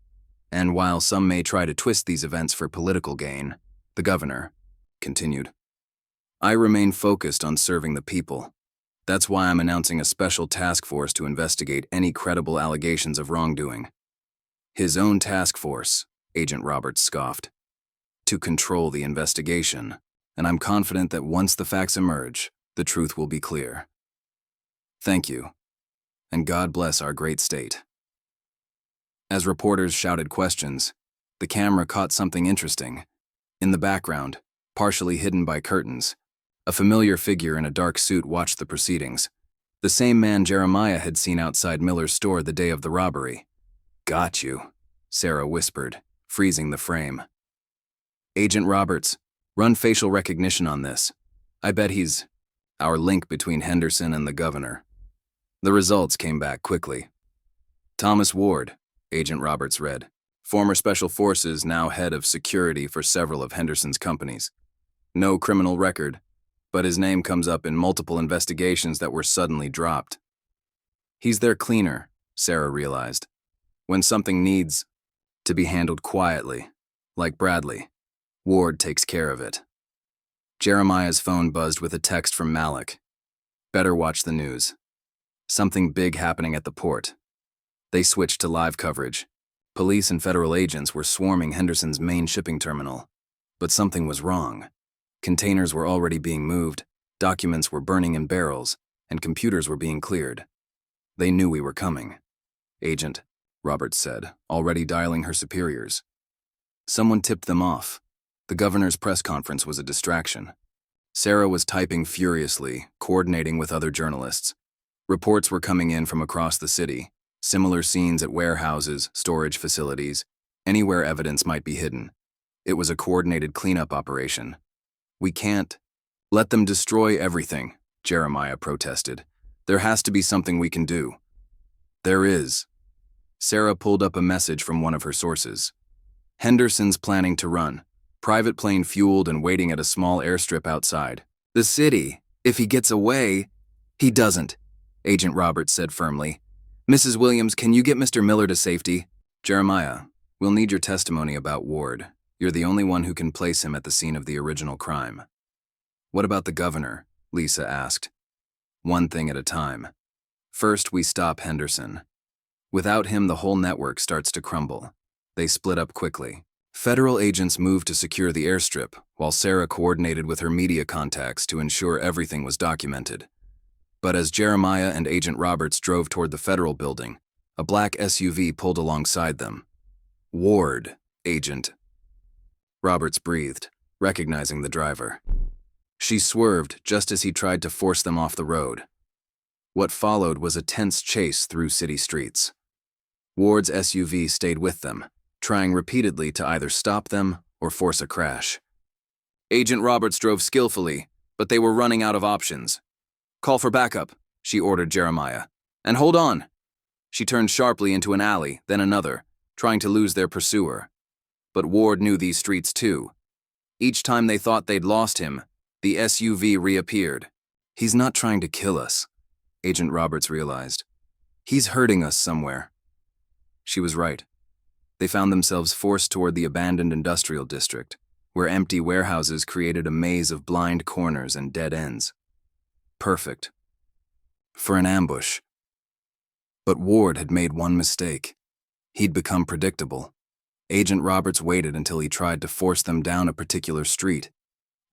And while some may try to twist these events for political gain," the governor continued, "I remain focused on serving the people. That's why I'm announcing a special task force to investigate any credible allegations of wrongdoing." "His own task force," Agent Roberts scoffed, "to control the investigation, and I'm confident that once the facts emerge, the truth will be clear. Thank you, and God bless our great state." As reporters shouted questions, the camera caught something interesting. In the background, partially hidden by curtains, a familiar figure in a dark suit watched the proceedings. The same man Jeremiah had seen outside Miller's store the day of the robbery. "Got you," Sarah whispered, freezing the frame. "Agent Roberts, run facial recognition on this. I bet he's our link between Henderson and the governor." The results came back quickly. "Thomas Ward," Agent Roberts read, "former Special Forces, now head of security for several of Henderson's companies. No criminal record, but his name comes up in multiple investigations that were suddenly dropped." "He's their cleaner," Sarah realized. "When something needs to be handled quietly, like Bradley, Ward takes care of it." Jeremiah's phone buzzed with a text from Malik. "Better watch the news. Something big happening at the port." They switched to live coverage. Police and federal agents were swarming Henderson's main shipping terminal. But something was wrong. Containers were already being moved, documents were burning in barrels, and computers were being cleared. "They knew we were coming." "Agent," Roberts said, already dialing her superiors. "Someone tipped them off. The governor's press conference was a distraction." Sarah was typing furiously, coordinating with other journalists. Reports were coming in from across the city. Similar scenes at warehouses, storage facilities, anywhere evidence might be hidden. It was a coordinated cleanup operation. "We can't let them destroy everything," Jeremiah protested. "There has to be something we can do." "There is." Sarah pulled up a message from one of her sources. "Henderson's planning to run. Private plane fueled and waiting at a small airstrip outside the city. If he gets away..." "He doesn't," Agent Roberts said firmly. "Mrs. Williams, can you get Mr. Miller to safety?" "Jeremiah, we'll need your testimony about Ward. You're the only one who can place him at the scene of the original crime." "What about the governor?" Lisa asked. "One thing at a time. First, we stop Henderson. Without him, the whole network starts to crumble." They split up quickly. Federal agents moved to secure the airstrip, while Sarah coordinated with her media contacts to ensure everything was documented. But as Jeremiah and Agent Roberts drove toward the federal building, a black SUV pulled alongside them. "Ward, Agent." Roberts breathed, recognizing the driver. She swerved just as he tried to force them off the road. What followed was a tense chase through city streets. Ward's SUV stayed with them, trying repeatedly to either stop them or force a crash. Agent Roberts drove skillfully, but they were running out of options. "Call for backup," she ordered Jeremiah. "And hold on." She turned sharply into an alley, then another, trying to lose their pursuer. But Ward knew these streets too. Each time they thought they'd lost him, the SUV reappeared. He's not trying to kill us, Agent Roberts realized. He's hurting us somewhere. She was right. They found themselves forced toward the abandoned industrial district, where empty warehouses created a maze of blind corners and dead ends. Perfect for an ambush. But Ward had made one mistake. He'd become predictable. Agent Roberts waited until he tried to force them down a particular street,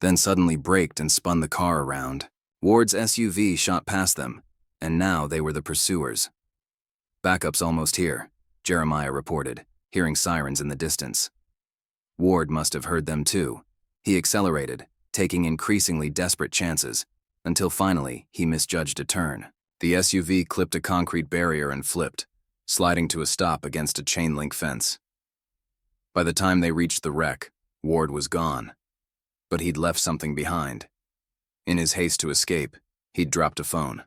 then suddenly braked and spun the car around. Ward's SUV shot past them, and now they were the pursuers. "Backup's almost here," Jeremiah reported, hearing sirens in the distance. Ward must have heard them too. He accelerated, taking increasingly desperate chances, until finally he misjudged a turn. The SUV clipped a concrete barrier and flipped, sliding to a stop against a chain-link fence. By the time they reached the wreck, Ward was gone. But he'd left something behind. In his haste to escape, he'd dropped a phone.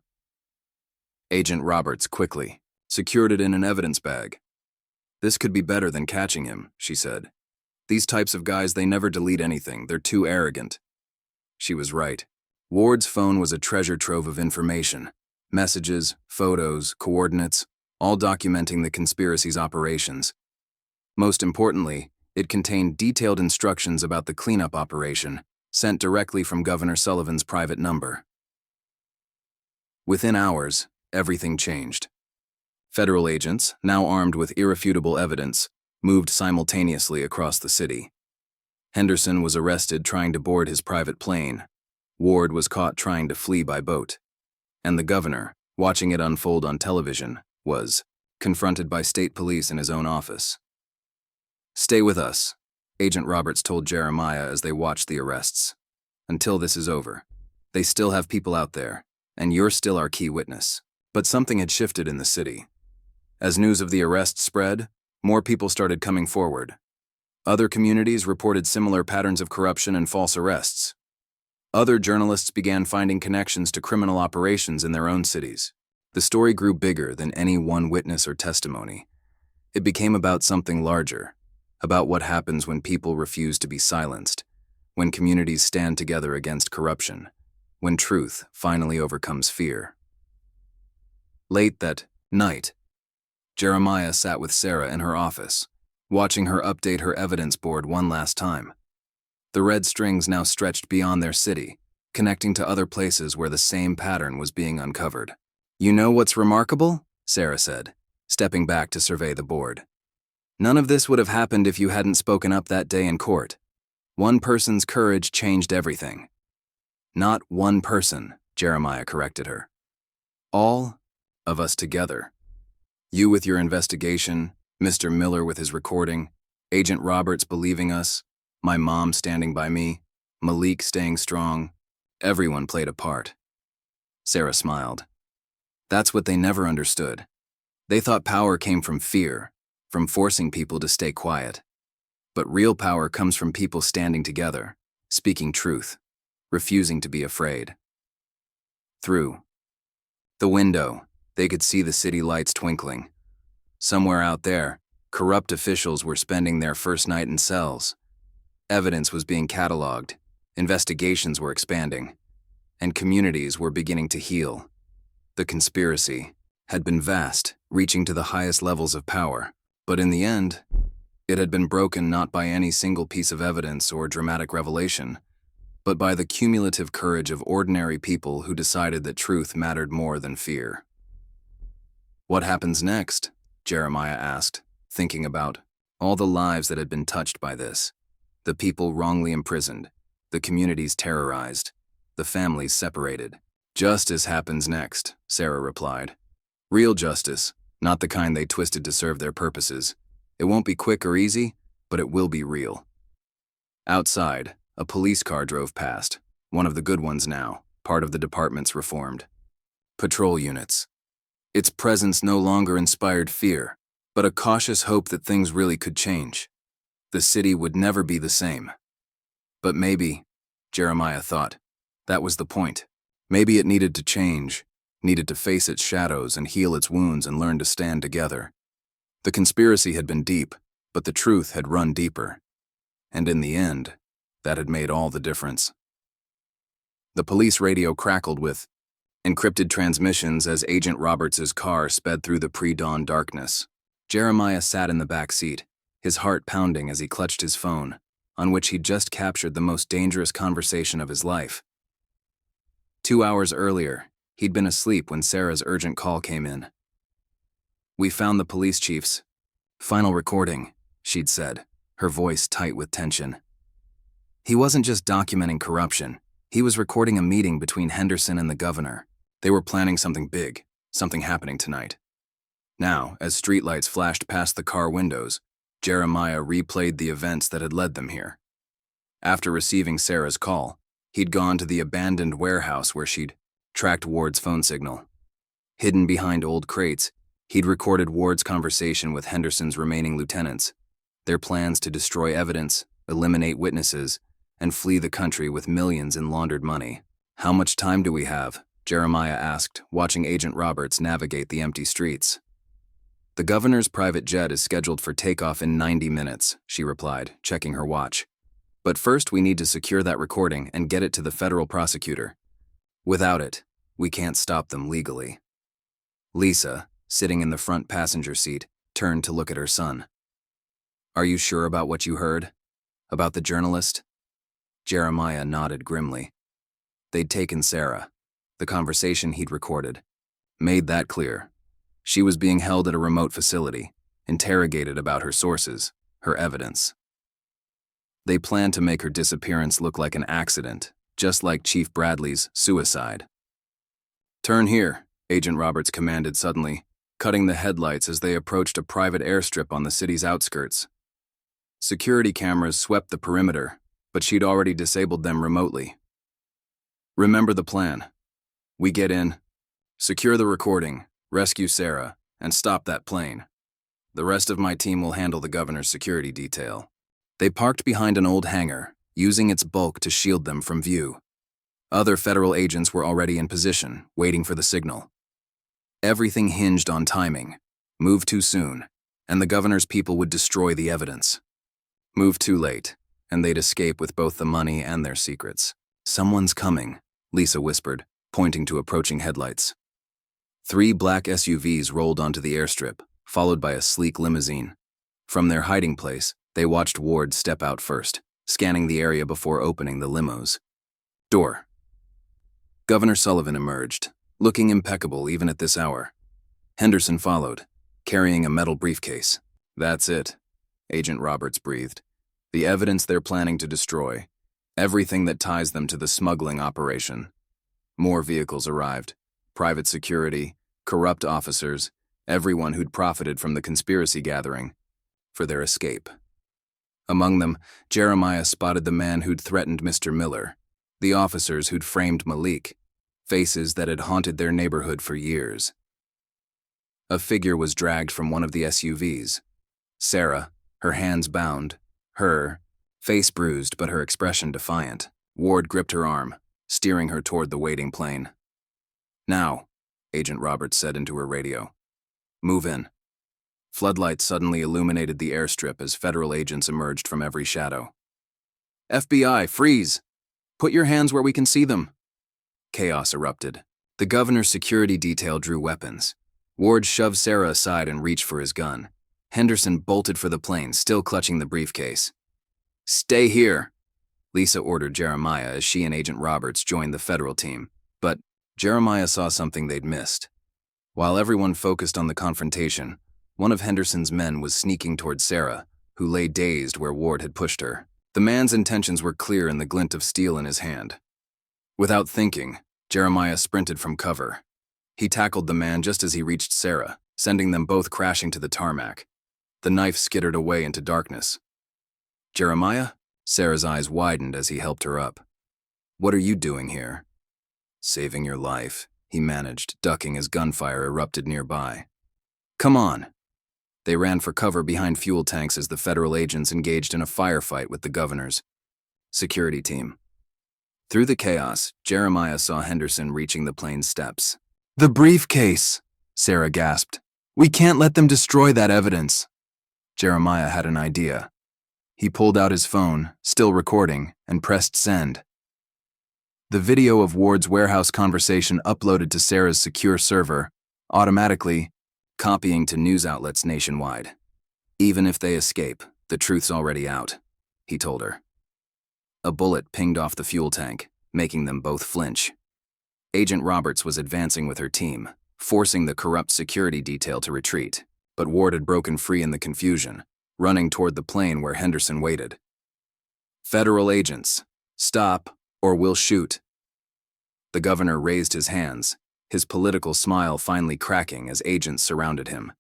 Agent Roberts quickly secured it in an evidence bag. "This could be better than catching him," she said. "These types of guys, they never delete anything. They're too arrogant." She was right. Ward's phone was a treasure trove of information. Messages, photos, coordinates, all documenting the conspiracy's operations. Most importantly, it contained detailed instructions about the cleanup operation, sent directly from Governor Sullivan's private number. Within hours, everything changed. Federal agents, now armed with irrefutable evidence, moved simultaneously across the city. Henderson was arrested trying to board his private plane. Ward was caught trying to flee by boat. And the governor, watching it unfold on television, was confronted by state police in his own office. "Stay with us," Agent Roberts told Jeremiah as they watched the arrests. "Until this is over. They still have people out there, and you're still our key witness." But something had shifted in the city. As news of the arrest spread, more people started coming forward. Other communities reported similar patterns of corruption and false arrests. Other journalists began finding connections to criminal operations in their own cities. The story grew bigger than any one witness or testimony. It became about something larger, about what happens when people refuse to be silenced, when communities stand together against corruption, when truth finally overcomes fear. Late that night, Jeremiah sat with Sarah in her office, watching her update her evidence board one last time. The red strings now stretched beyond their city, connecting to other places where the same pattern was being uncovered. "You know what's remarkable?" Sarah said, stepping back to survey the board. "None of this would have happened if you hadn't spoken up that day in court. One person's courage changed everything." "Not one person," Jeremiah corrected her. "All of us together. You with your investigation, Mr. Miller with his recording, Agent Roberts believing us, my mom standing by me, Malik staying strong. Everyone played a part." Sarah smiled. "That's what they never understood. They thought power came from fear, from forcing people to stay quiet. But real power comes from people standing together, speaking truth, refusing to be afraid." Through the window, they could see the city lights twinkling. Somewhere out there, corrupt officials were spending their first night in cells. Evidence was being cataloged, investigations were expanding, and communities were beginning to heal. The conspiracy had been vast, reaching to the highest levels of power, but in the end, it had been broken not by any single piece of evidence or dramatic revelation, but by the cumulative courage of ordinary people who decided that truth mattered more than fear. "What happens next?" Jeremiah asked, thinking about all the lives that had been touched by this. The people wrongly imprisoned, the communities terrorized, the families separated. "Justice happens next," Sarah replied. "Real justice, not the kind they twisted to serve their purposes. It won't be quick or easy, but it will be real." Outside, a police car drove past, one of the good ones now, part of the department's reformed patrol units. Its presence no longer inspired fear, but a cautious hope that things really could change. The city would never be the same. But maybe, Jeremiah thought, that was the point. Maybe it needed to change, needed to face its shadows and heal its wounds and learn to stand together. The conspiracy had been deep, but the truth had run deeper. And in the end, that had made all the difference. The police radio crackled with encrypted transmissions as Agent Roberts' car sped through the pre-dawn darkness. Jeremiah sat in the back seat, his heart pounding as he clutched his phone, on which he'd just captured the most dangerous conversation of his life. 2 hours earlier, he'd been asleep when Sarah's urgent call came in. "We found the police chief's final recording," she'd said, her voice tight with tension. He wasn't just documenting corruption, he was recording a meeting between Henderson and the governor. They were planning something big, something happening tonight. Now, as streetlights flashed past the car windows, Jeremiah replayed the events that had led them here. After receiving Sarah's call, he'd gone to the abandoned warehouse where she'd tracked Ward's phone signal. Hidden behind old crates, he'd recorded Ward's conversation with Henderson's remaining lieutenants, their plans to destroy evidence, eliminate witnesses, and flee the country with millions in laundered money. "How much time do we have?" Jeremiah asked, watching Agent Roberts navigate the empty streets. "The governor's private jet is scheduled for takeoff in 90 minutes, she replied, checking her watch. "But first we need to secure that recording and get it to the federal prosecutor. Without it, we can't stop them legally." Lisa, sitting in the front passenger seat, turned to look at her son. "Are you sure about what you heard? About the journalist?" Jeremiah nodded grimly. They'd taken Sarah. The conversation he'd recorded made that clear. She was being held at a remote facility, interrogated about her sources, her evidence. They planned to make her disappearance look like an accident, just like Chief Bradley's suicide. "Turn here," Agent Roberts commanded suddenly, cutting the headlights as they approached a private airstrip on the city's outskirts. Security cameras swept the perimeter, but she'd already disabled them remotely. "Remember the plan. We get in, secure the recording, rescue Sarah, and stop that plane. The rest of my team will handle the governor's security detail." They parked behind an old hangar, using its bulk to shield them from view. Other federal agents were already in position, waiting for the signal. Everything hinged on timing. Move too soon, and the governor's people would destroy the evidence. Move too late, and they'd escape with both the money and their secrets. "Someone's coming," Lisa whispered, pointing to approaching headlights. 3 black SUVs rolled onto the airstrip, followed by a sleek limousine. From their hiding place, they watched Ward step out first, scanning the area before opening the limos. Door. Governor Sullivan emerged, looking impeccable even at this hour. Henderson followed, carrying a metal briefcase. "That's it," Agent Roberts breathed. "The evidence they're planning to destroy. Everything that ties them to the smuggling operation." More vehicles arrived. Private security, corrupt officers, everyone who'd profited from the conspiracy gathering, for their escape. Among them, Jeremiah spotted the man who'd threatened Mr. Miller, the officers who'd framed Malik, faces that had haunted their neighborhood for years. A figure was dragged from one of the SUVs. Sarah, her hands bound, her face bruised but her expression defiant. Ward gripped her arm, steering her toward the waiting plane. "Now," Agent Roberts said into her radio. "Move in." Floodlights suddenly illuminated the airstrip as federal agents emerged from every shadow. "FBI, freeze! Put your hands where we can see them." Chaos erupted. The governor's security detail drew weapons. Ward shoved Sarah aside and reached for his gun. Henderson bolted for the plane, still clutching the briefcase. "Stay here," Lisa ordered Jeremiah as she and Agent Roberts joined the federal team. But Jeremiah saw something they'd missed. While everyone focused on the confrontation, one of Henderson's men was sneaking toward Sarah, who lay dazed where Ward had pushed her. The man's intentions were clear in the glint of steel in his hand. Without thinking, Jeremiah sprinted from cover. He tackled the man just as he reached Sarah, sending them both crashing to the tarmac. The knife skittered away into darkness. "Jeremiah?" Sarah's eyes widened as he helped her up. "What are you doing here?" "Saving your life," he managed, ducking as gunfire erupted nearby. "Come on." They ran for cover behind fuel tanks as the federal agents engaged in a firefight with the governor's security team. Through the chaos, Jeremiah saw Henderson reaching the plane's steps. "The briefcase!" Sarah gasped. We can't let them destroy that evidence. Jeremiah had an idea. He pulled out his phone, still recording, and pressed send. The video of Ward's warehouse conversation uploaded to Sarah's secure server, automatically copying to news outlets nationwide. Even if they escape, the truth's already out, he told her. A bullet pinged off the fuel tank, making them both flinch. Agent Roberts was advancing with her team, forcing the corrupt security detail to retreat, but Ward had broken free in the confusion, running toward the plane where Henderson waited. Federal agents, stop or we'll shoot. The governor raised his hands, his political smile finally cracking as agents surrounded him.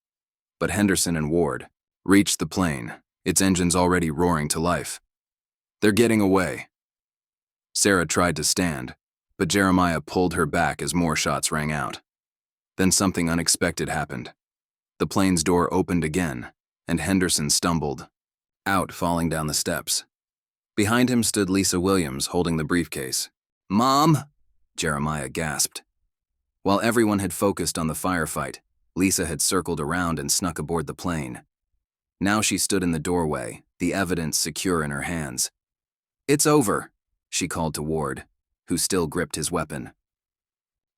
But Henderson and Ward reached the plane, its engines already roaring to life. They're getting away. Sarah tried to stand, but Jeremiah pulled her back as more shots rang out. Then something unexpected happened. The plane's door opened again, and Henderson stumbled out, falling down the steps. Behind him stood Lisa Williams holding the briefcase. "Mom!" Jeremiah gasped. While everyone had focused on the firefight, Lisa had circled around and snuck aboard the plane. Now she stood in the doorway, the evidence secure in her hands. "It's over," she called to Ward, who still gripped his weapon.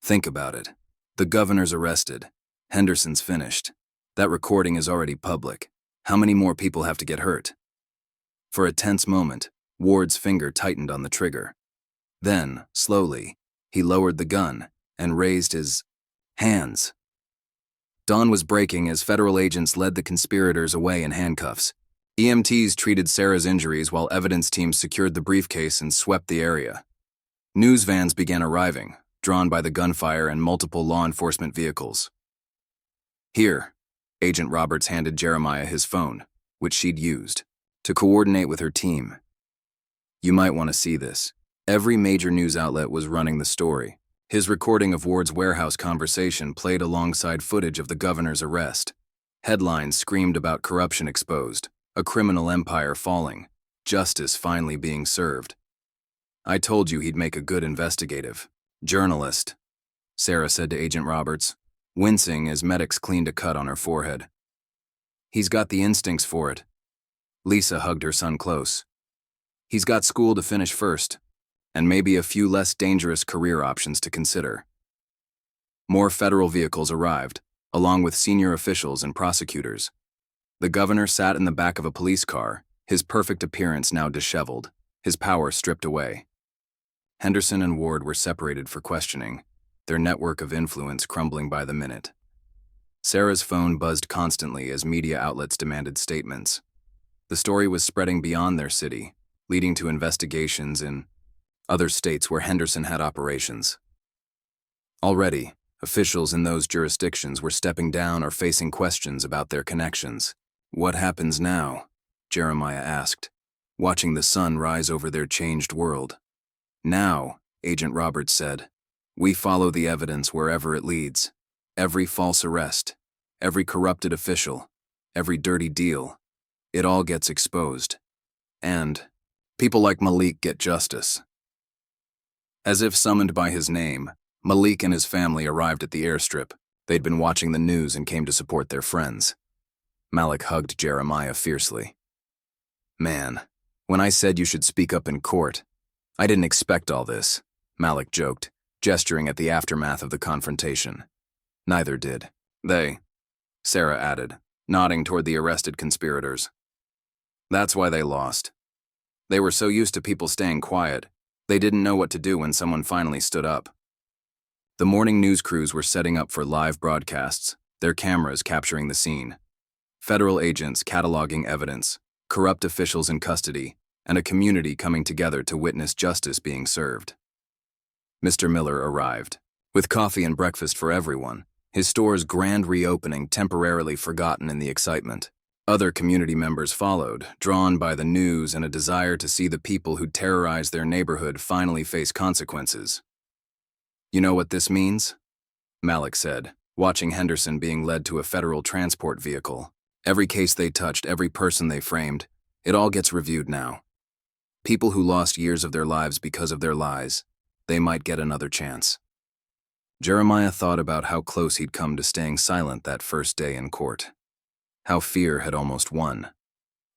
Think about it. The governor's arrested. Henderson's finished. That recording is already public. How many more people have to get hurt? For a tense moment, Ward's finger tightened on the trigger. Then, slowly, he lowered the gun and raised his hands. Dawn was breaking as federal agents led the conspirators away in handcuffs. EMTs treated Sarah's injuries while evidence teams secured the briefcase and swept the area. News vans began arriving, drawn by the gunfire and multiple law enforcement vehicles. "Here," Agent Roberts handed Jeremiah his phone, which she'd used, to coordinate with her team. "You might want to see this." Every major news outlet was running the story. His recording of Ward's warehouse conversation played alongside footage of the governor's arrest. Headlines screamed about corruption exposed, a criminal empire falling, justice finally being served. "I told you he'd make a good investigative journalist," Sarah said to Agent Roberts, wincing as medics cleaned a cut on her forehead. "He's got the instincts for it." Lisa hugged her son close. "He's got school to finish first, and maybe a few less dangerous career options to consider." More federal vehicles arrived, along with senior officials and prosecutors. The governor sat in the back of a police car, his perfect appearance now disheveled, his power stripped away. Henderson and Ward were separated for questioning, their network of influence crumbling by the minute. Sarah's phone buzzed constantly as media outlets demanded statements. The story was spreading beyond their city, leading to investigations in other states where Henderson had operations. Already, officials in those jurisdictions were stepping down or facing questions about their connections. "What happens now?" Jeremiah asked, watching the sun rise over their changed world. "Now," Agent Roberts said, "we follow the evidence wherever it leads. Every false arrest, every corrupted official, every dirty deal, it all gets exposed. And people like Malik get justice." As if summoned by his name, Malik and his family arrived at the airstrip. They'd been watching the news and came to support their friends. Malik hugged Jeremiah fiercely. "Man, when I said you should speak up in court, I didn't expect all this," Malik joked, gesturing at the aftermath of the confrontation. "Neither did they," Sarah added, nodding toward the arrested conspirators. "That's why they lost. They were so used to people staying quiet, they didn't know what to do when someone finally stood up." The morning news crews were setting up for live broadcasts, their cameras capturing the scene. Federal agents cataloging evidence, corrupt officials in custody, and a community coming together to witness justice being served. Mr. Miller arrived, with coffee and breakfast for everyone, his store's grand reopening temporarily forgotten in the excitement. Other community members followed, drawn by the news and a desire to see the people who terrorized their neighborhood finally face consequences. "You know what this means?" Malik said, watching Henderson being led to a federal transport vehicle. "Every case they touched, every person they framed, it all gets reviewed now. People who lost years of their lives because of their lies, they might get another chance." Jeremiah thought about how close he'd come to staying silent that first day in court. How fear had almost won.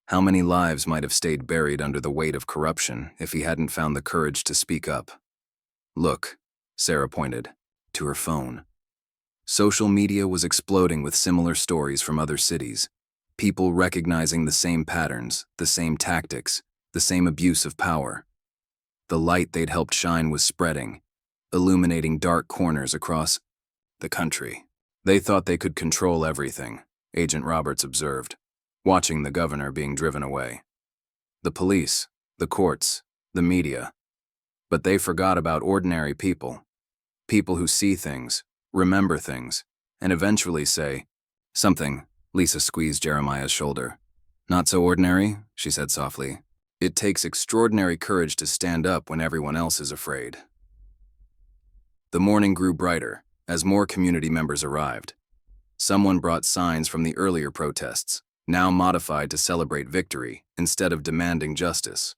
How many lives might have stayed buried under the weight of corruption if he hadn't found the courage to speak up. Look, Sarah pointed to her phone. Social media was exploding with similar stories from other cities. People recognizing the same patterns, the same tactics, the same abuse of power. The light they'd helped shine was spreading, illuminating dark corners across the country. They thought they could control everything, Agent Roberts observed, watching the governor being driven away. The police, the courts, the media. But they forgot about ordinary people. People who see things, remember things, and eventually say something. Lisa squeezed Jeremiah's shoulder. Not so ordinary, she said softly. It takes extraordinary courage to stand up when everyone else is afraid. The morning grew brighter as more community members arrived. Someone brought signs from the earlier protests, now modified to celebrate victory instead of demanding justice.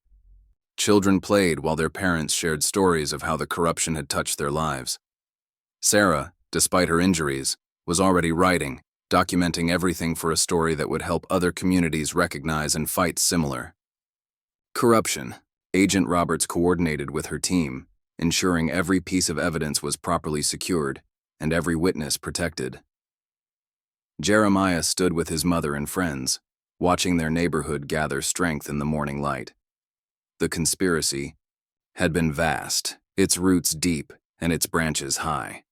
Children played while their parents shared stories of how the corruption had touched their lives. Sarah, despite her injuries, was already writing, documenting everything for a story that would help other communities recognize and fight similar corruption. Agent Roberts coordinated with her team, ensuring every piece of evidence was properly secured and every witness protected. Jeremiah stood with his mother and friends, watching their neighborhood gather strength in the morning light. The conspiracy had been vast, its roots deep and its branches high.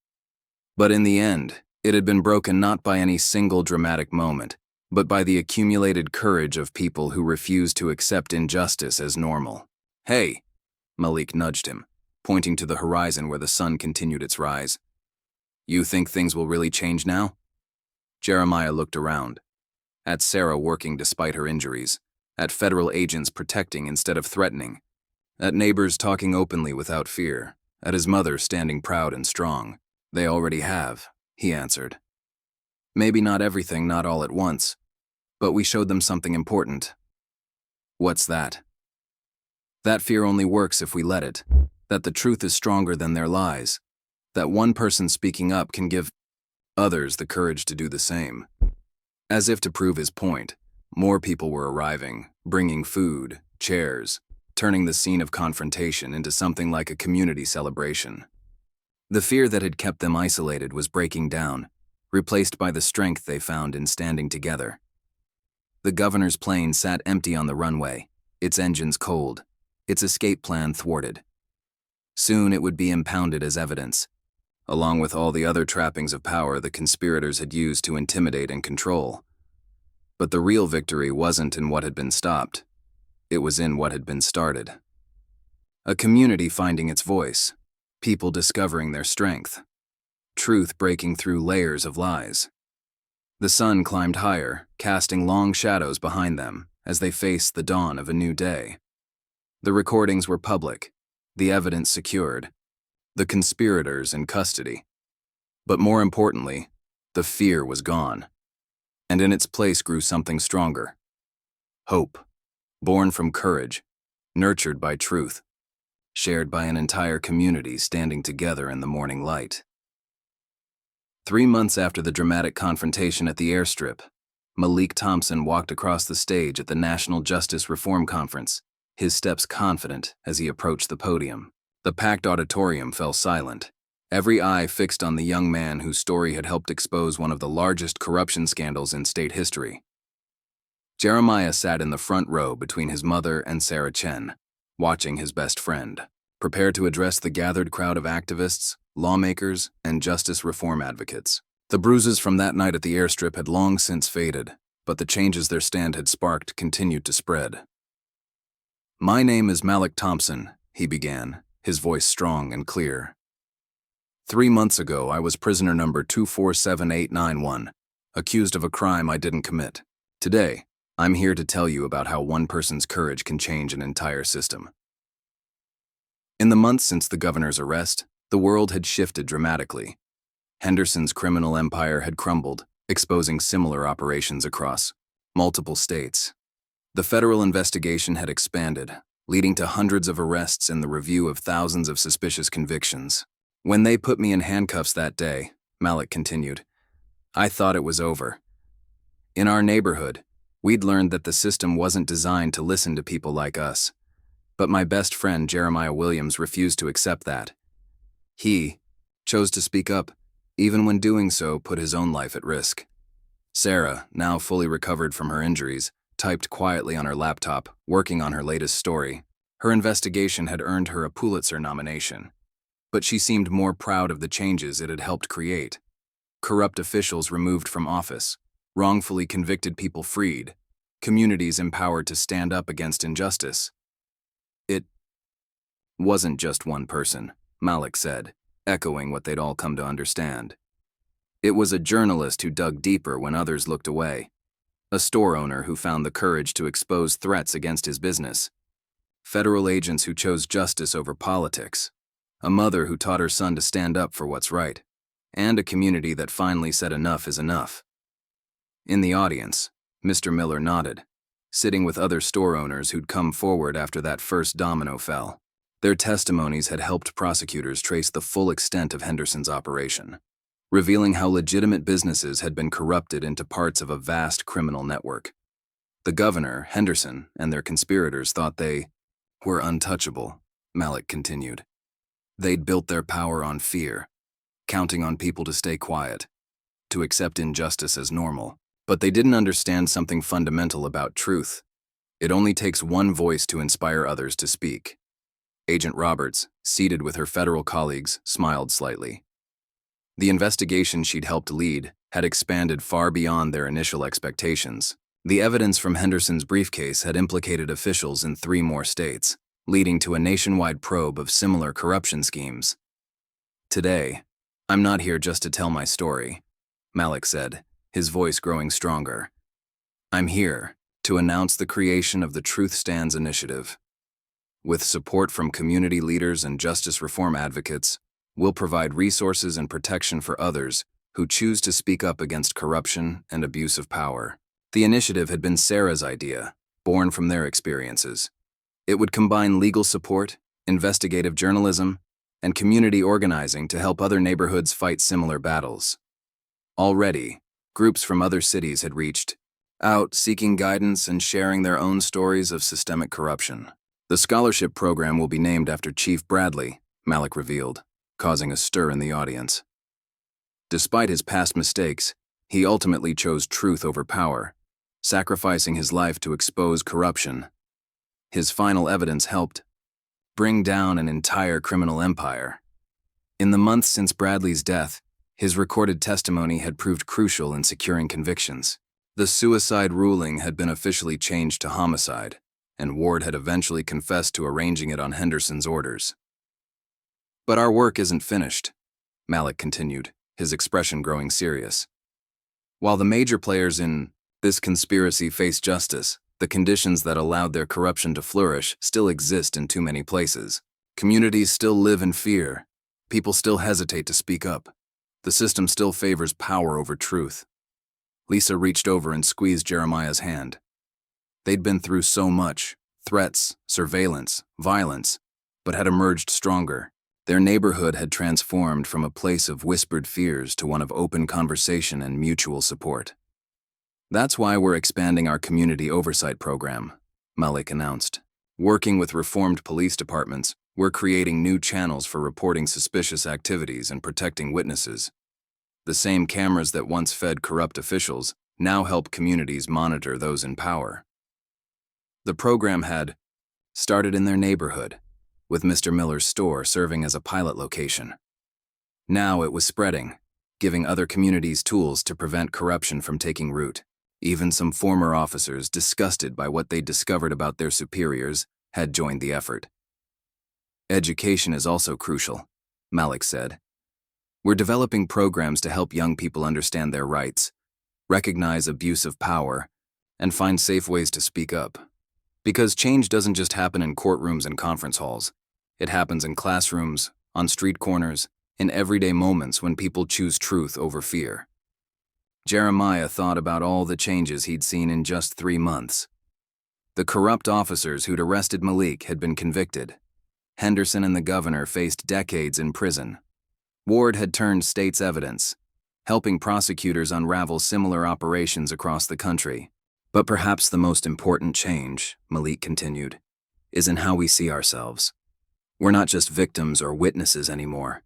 But in the end, it had been broken not by any single dramatic moment, but by the accumulated courage of people who refused to accept injustice as normal. Hey, Malik nudged him, pointing to the horizon where the sun continued its rise. You think things will really change now? Jeremiah looked around. At Sarah working despite her injuries, at federal agents protecting instead of threatening, at neighbors talking openly without fear, at his mother standing proud and strong. They already have, he answered. Maybe not everything, not all at once, but we showed them something important. What's that? That fear only works if we let it, that the truth is stronger than their lies, that one person speaking up can give others the courage to do the same. As if to prove his point, more people were arriving, bringing food, chairs, turning the scene of confrontation into something like a community celebration. The fear that had kept them isolated was breaking down, replaced by the strength they found in standing together. The governor's plane sat empty on the runway, its engines cold, its escape plan thwarted. Soon it would be impounded as evidence, along with all the other trappings of power the conspirators had used to intimidate and control. But the real victory wasn't in what had been stopped. It was in what had been started. A community finding its voice, people discovering their strength, truth breaking through layers of lies. The sun climbed higher, casting long shadows behind them as they faced the dawn of a new day. The recordings were public, the evidence secured, the conspirators in custody. But more importantly, the fear was gone, and in its place grew something stronger. Hope, born from courage, nurtured by truth, shared by an entire community standing together in the morning light. 3 months after the dramatic confrontation at the airstrip, Malik Thompson walked across the stage at the National Justice Reform Conference, his steps confident as he approached the podium. The packed auditorium fell silent, every eye fixed on the young man whose story had helped expose one of the largest corruption scandals in state history. Jeremiah sat in the front row between his mother and Sarah Chen, watching his best friend, prepared to address the gathered crowd of activists, lawmakers, and justice reform advocates. The bruises from that night at the airstrip had long since faded, but the changes their stand had sparked continued to spread. My name is Malik Thompson, he began, his voice strong and clear. 3 months ago, I was prisoner number 247891, accused of a crime I didn't commit. Today, I'm here to tell you about how one person's courage can change an entire system. In the months since the governor's arrest, the world had shifted dramatically. Henderson's criminal empire had crumbled, exposing similar operations across multiple states. The federal investigation had expanded, leading to hundreds of arrests and the review of thousands of suspicious convictions. When they put me in handcuffs that day, Malik continued, I thought it was over. In our neighborhood, we'd learned that the system wasn't designed to listen to people like us. But my best friend, Jeremiah Williams, refused to accept that. He chose to speak up, even when doing so put his own life at risk. Sarah, now fully recovered from her injuries, typed quietly on her laptop, working on her latest story. Her investigation had earned her a Pulitzer nomination. But she seemed more proud of the changes it had helped create. Corrupt officials removed from office, wrongfully convicted people freed, communities empowered to stand up against injustice. It wasn't just one person, Malik said, echoing what they'd all come to understand. It was a journalist who dug deeper when others looked away, a store owner who found the courage to expose threats against his business, federal agents who chose justice over politics, a mother who taught her son to stand up for what's right, and a community that finally said enough is enough. In the audience, Mr. Miller nodded, sitting with other store owners who'd come forward after that first domino fell. Their testimonies had helped prosecutors trace the full extent of Henderson's operation, revealing how legitimate businesses had been corrupted into parts of a vast criminal network. The governor, Henderson, and their conspirators thought they were untouchable, Malik continued. They'd built their power on fear, counting on people to stay quiet, to accept injustice as normal. But they didn't understand something fundamental about truth. It only takes one voice to inspire others to speak. Agent Roberts, seated with her federal colleagues, smiled slightly. The investigation she'd helped lead had expanded far beyond their initial expectations. The evidence from Henderson's briefcase had implicated officials in 3 more states, leading to a nationwide probe of similar corruption schemes. Today, I'm not here just to tell my story, Malik said, his voice growing stronger. I'm here to announce the creation of the Truth Stands initiative. With support from community leaders and justice reform advocates, we'll provide resources and protection for others who choose to speak up against corruption and abuse of power. The initiative had been Sarah's idea, born from their experiences. It would combine legal support, investigative journalism, and community organizing to help other neighborhoods fight similar battles. Already, groups from other cities had reached out seeking guidance and sharing their own stories of systemic corruption. The scholarship program will be named after Chief Bradley, Malik revealed, causing a stir in the audience. Despite his past mistakes, he ultimately chose truth over power, sacrificing his life to expose corruption. His final evidence helped bring down an entire criminal empire. In the months since Bradley's death, his recorded testimony had proved crucial in securing convictions. The suicide ruling had been officially changed to homicide, and Ward had eventually confessed to arranging it on Henderson's orders. But our work isn't finished, Malik continued, his expression growing serious. While the major players in this conspiracy face justice, the conditions that allowed their corruption to flourish still exist in too many places. Communities still live in fear. People still hesitate to speak up. The system still favors power over truth. Lisa reached over and squeezed Jeremiah's hand. They'd been through so much, threats, surveillance, violence, but had emerged stronger. Their neighborhood had transformed from a place of whispered fears to one of open conversation and mutual support. That's why we're expanding our community oversight program, Malik announced. Working with reformed police departments, we're creating new channels for reporting suspicious activities and protecting witnesses. The same cameras that once fed corrupt officials now help communities monitor those in power. The program had started in their neighborhood, with Mr. Miller's store serving as a pilot location. Now it was spreading, giving other communities tools to prevent corruption from taking root. Even some former officers, disgusted by what they'd discovered about their superiors, had joined the effort. Education is also crucial, Malik said. We're developing programs to help young people understand their rights, recognize abuse of power, and find safe ways to speak up. Because change doesn't just happen in courtrooms and conference halls. It happens in classrooms, on street corners, in everyday moments when people choose truth over fear. Jeremiah thought about all the changes he'd seen in just 3 months. The corrupt officers who'd arrested Malik had been convicted. Henderson and the governor faced decades in prison. Ward had turned state's evidence, helping prosecutors unravel similar operations across the country. But perhaps the most important change, Malik continued, is in how we see ourselves. We're not just victims or witnesses anymore.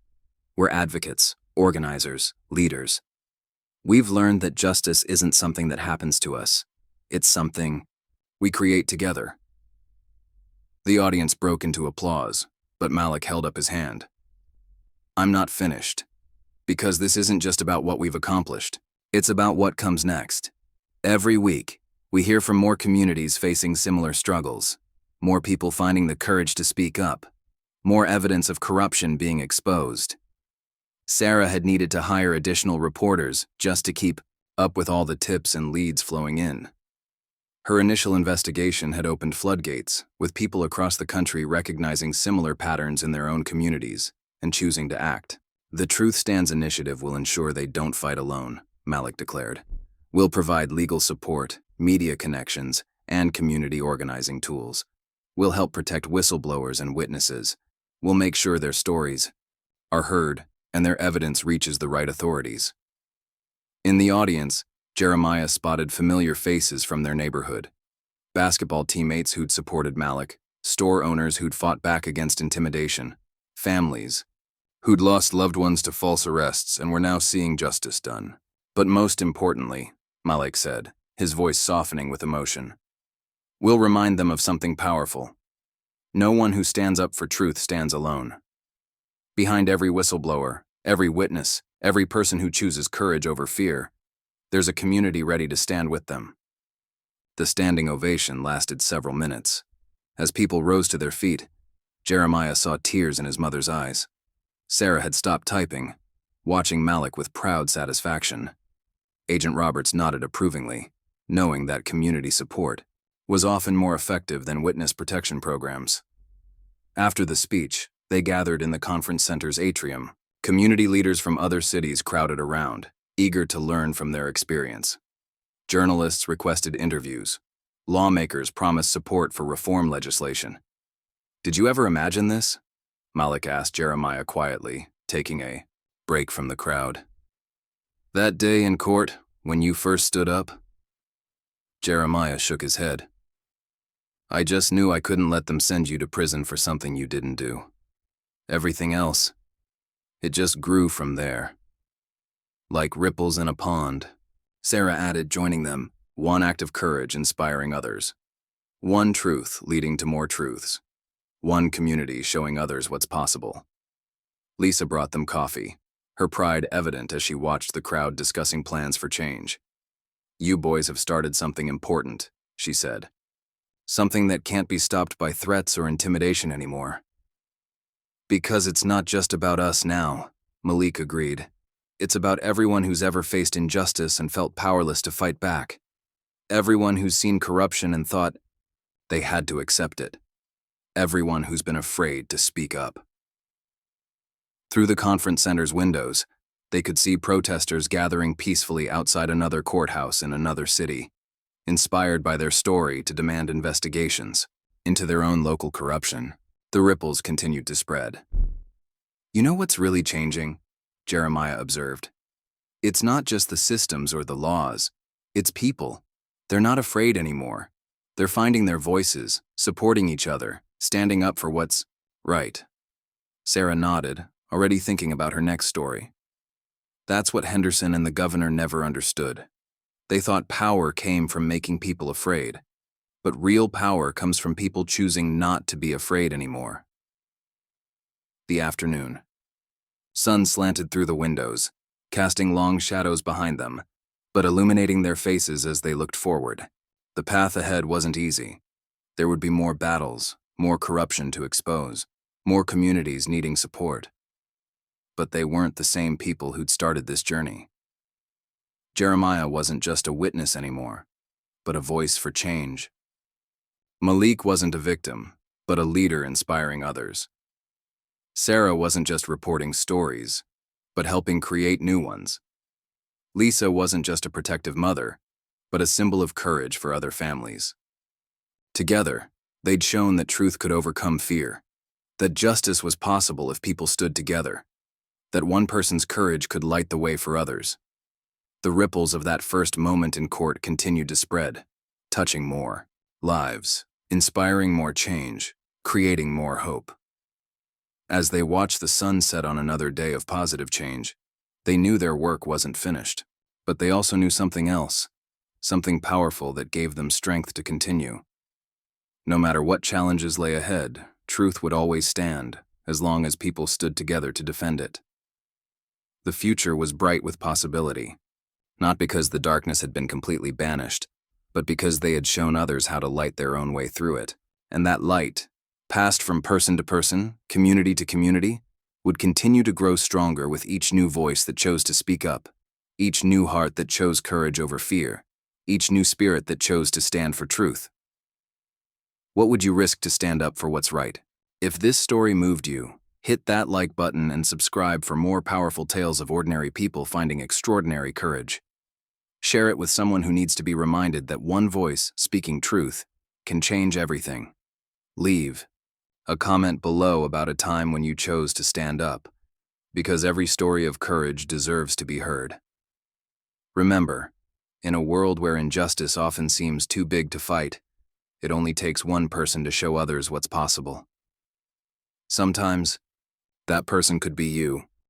We're advocates, organizers, leaders. We've learned that justice isn't something that happens to us. It's something we create together. The audience broke into applause, but Malik held up his hand. I'm not finished. Because this isn't just about what we've accomplished. It's about what comes next. Every week, we hear from more communities facing similar struggles, more people finding the courage to speak up, more evidence of corruption being exposed. Sarah had needed to hire additional reporters just to keep up with all the tips and leads flowing in. Her initial investigation had opened floodgates, with people across the country recognizing similar patterns in their own communities and choosing to act. The Truth Stands initiative will ensure they don't fight alone, Malik declared. We'll provide legal support, media connections, and community organizing tools. We'll help protect whistleblowers and witnesses. We'll make sure their stories are heard and their evidence reaches the right authorities. In the audience, Jeremiah spotted familiar faces from their neighborhood. Basketball teammates who'd supported Malik, store owners who'd fought back against intimidation, families who'd lost loved ones to false arrests and were now seeing justice done. But most importantly, Malik said, his voice softening with emotion, we'll remind them of something powerful. No one who stands up for truth stands alone. Behind every whistleblower, every witness, every person who chooses courage over fear, there's a community ready to stand with them. The standing ovation lasted several minutes. As people rose to their feet, Jeremiah saw tears in his mother's eyes. Sarah had stopped typing, watching Malik with proud satisfaction. Agent Roberts nodded approvingly, knowing that community support was often more effective than witness protection programs. After the speech, they gathered in the conference center's atrium. Community leaders from other cities crowded around, eager to learn from their experience. Journalists requested interviews. Lawmakers promised support for reform legislation. Did you ever imagine this? Malik asked Jeremiah quietly, taking a break from the crowd. That day in court, when you first stood up? Jeremiah shook his head. I just knew I couldn't let them send you to prison for something you didn't do. Everything else, it just grew from there. Like ripples in a pond, Sarah added, joining them, one act of courage inspiring others. One truth leading to more truths. One community showing others what's possible. Lisa brought them coffee, her pride evident as she watched the crowd discussing plans for change. You boys have started something important, she said. Something that can't be stopped by threats or intimidation anymore. Because it's not just about us now, Malik agreed. It's about everyone who's ever faced injustice and felt powerless to fight back. Everyone who's seen corruption and thought they had to accept it. Everyone who's been afraid to speak up. Through the conference center's windows, they could see protesters gathering peacefully outside another courthouse in another city, inspired by their story to demand investigations into their own local corruption. The ripples continued to spread. You know what's really changing? Jeremiah observed. It's not just the systems or the laws, it's people. They're not afraid anymore. They're finding their voices, supporting each other, standing up for what's right. Sarah nodded, already thinking about her next story. That's what Henderson and the governor never understood. They thought power came from making people afraid, but real power comes from people choosing not to be afraid anymore. The afternoon. Sun slanted through the windows, casting long shadows behind them, but illuminating their faces as they looked forward. The path ahead wasn't easy. There would be more battles, more corruption to expose, more communities needing support. But they weren't the same people who'd started this journey. Jeremiah wasn't just a witness anymore, but a voice for change. Malik wasn't a victim, but a leader inspiring others. Sarah wasn't just reporting stories, but helping create new ones. Lisa wasn't just a protective mother, but a symbol of courage for other families. Together, they'd shown that truth could overcome fear, that justice was possible if people stood together. that one person's courage could light the way for others. The ripples of that first moment in court continued to spread, touching more lives, inspiring more change, creating more hope. As they watched the sun set on another day of positive change, they knew their work wasn't finished, but they also knew something else, something powerful that gave them strength to continue. No matter what challenges lay ahead, truth would always stand, as long as people stood together to defend it. The future was bright with possibility, not because the darkness had been completely banished, but because they had shown others how to light their own way through it. And that light, passed from person to person, community to community, would continue to grow stronger with each new voice that chose to speak up, each new heart that chose courage over fear, each new spirit that chose to stand for truth. What would you risk to stand up for what's right? If this story moved you, hit that like button and subscribe for more powerful tales of ordinary people finding extraordinary courage. Share it with someone who needs to be reminded that one voice, speaking truth, can change everything. Leave a comment below about a time when you chose to stand up, because every story of courage deserves to be heard. Remember, in a world where injustice often seems too big to fight, it only takes one person to show others what's possible. Sometimes, that person could be you.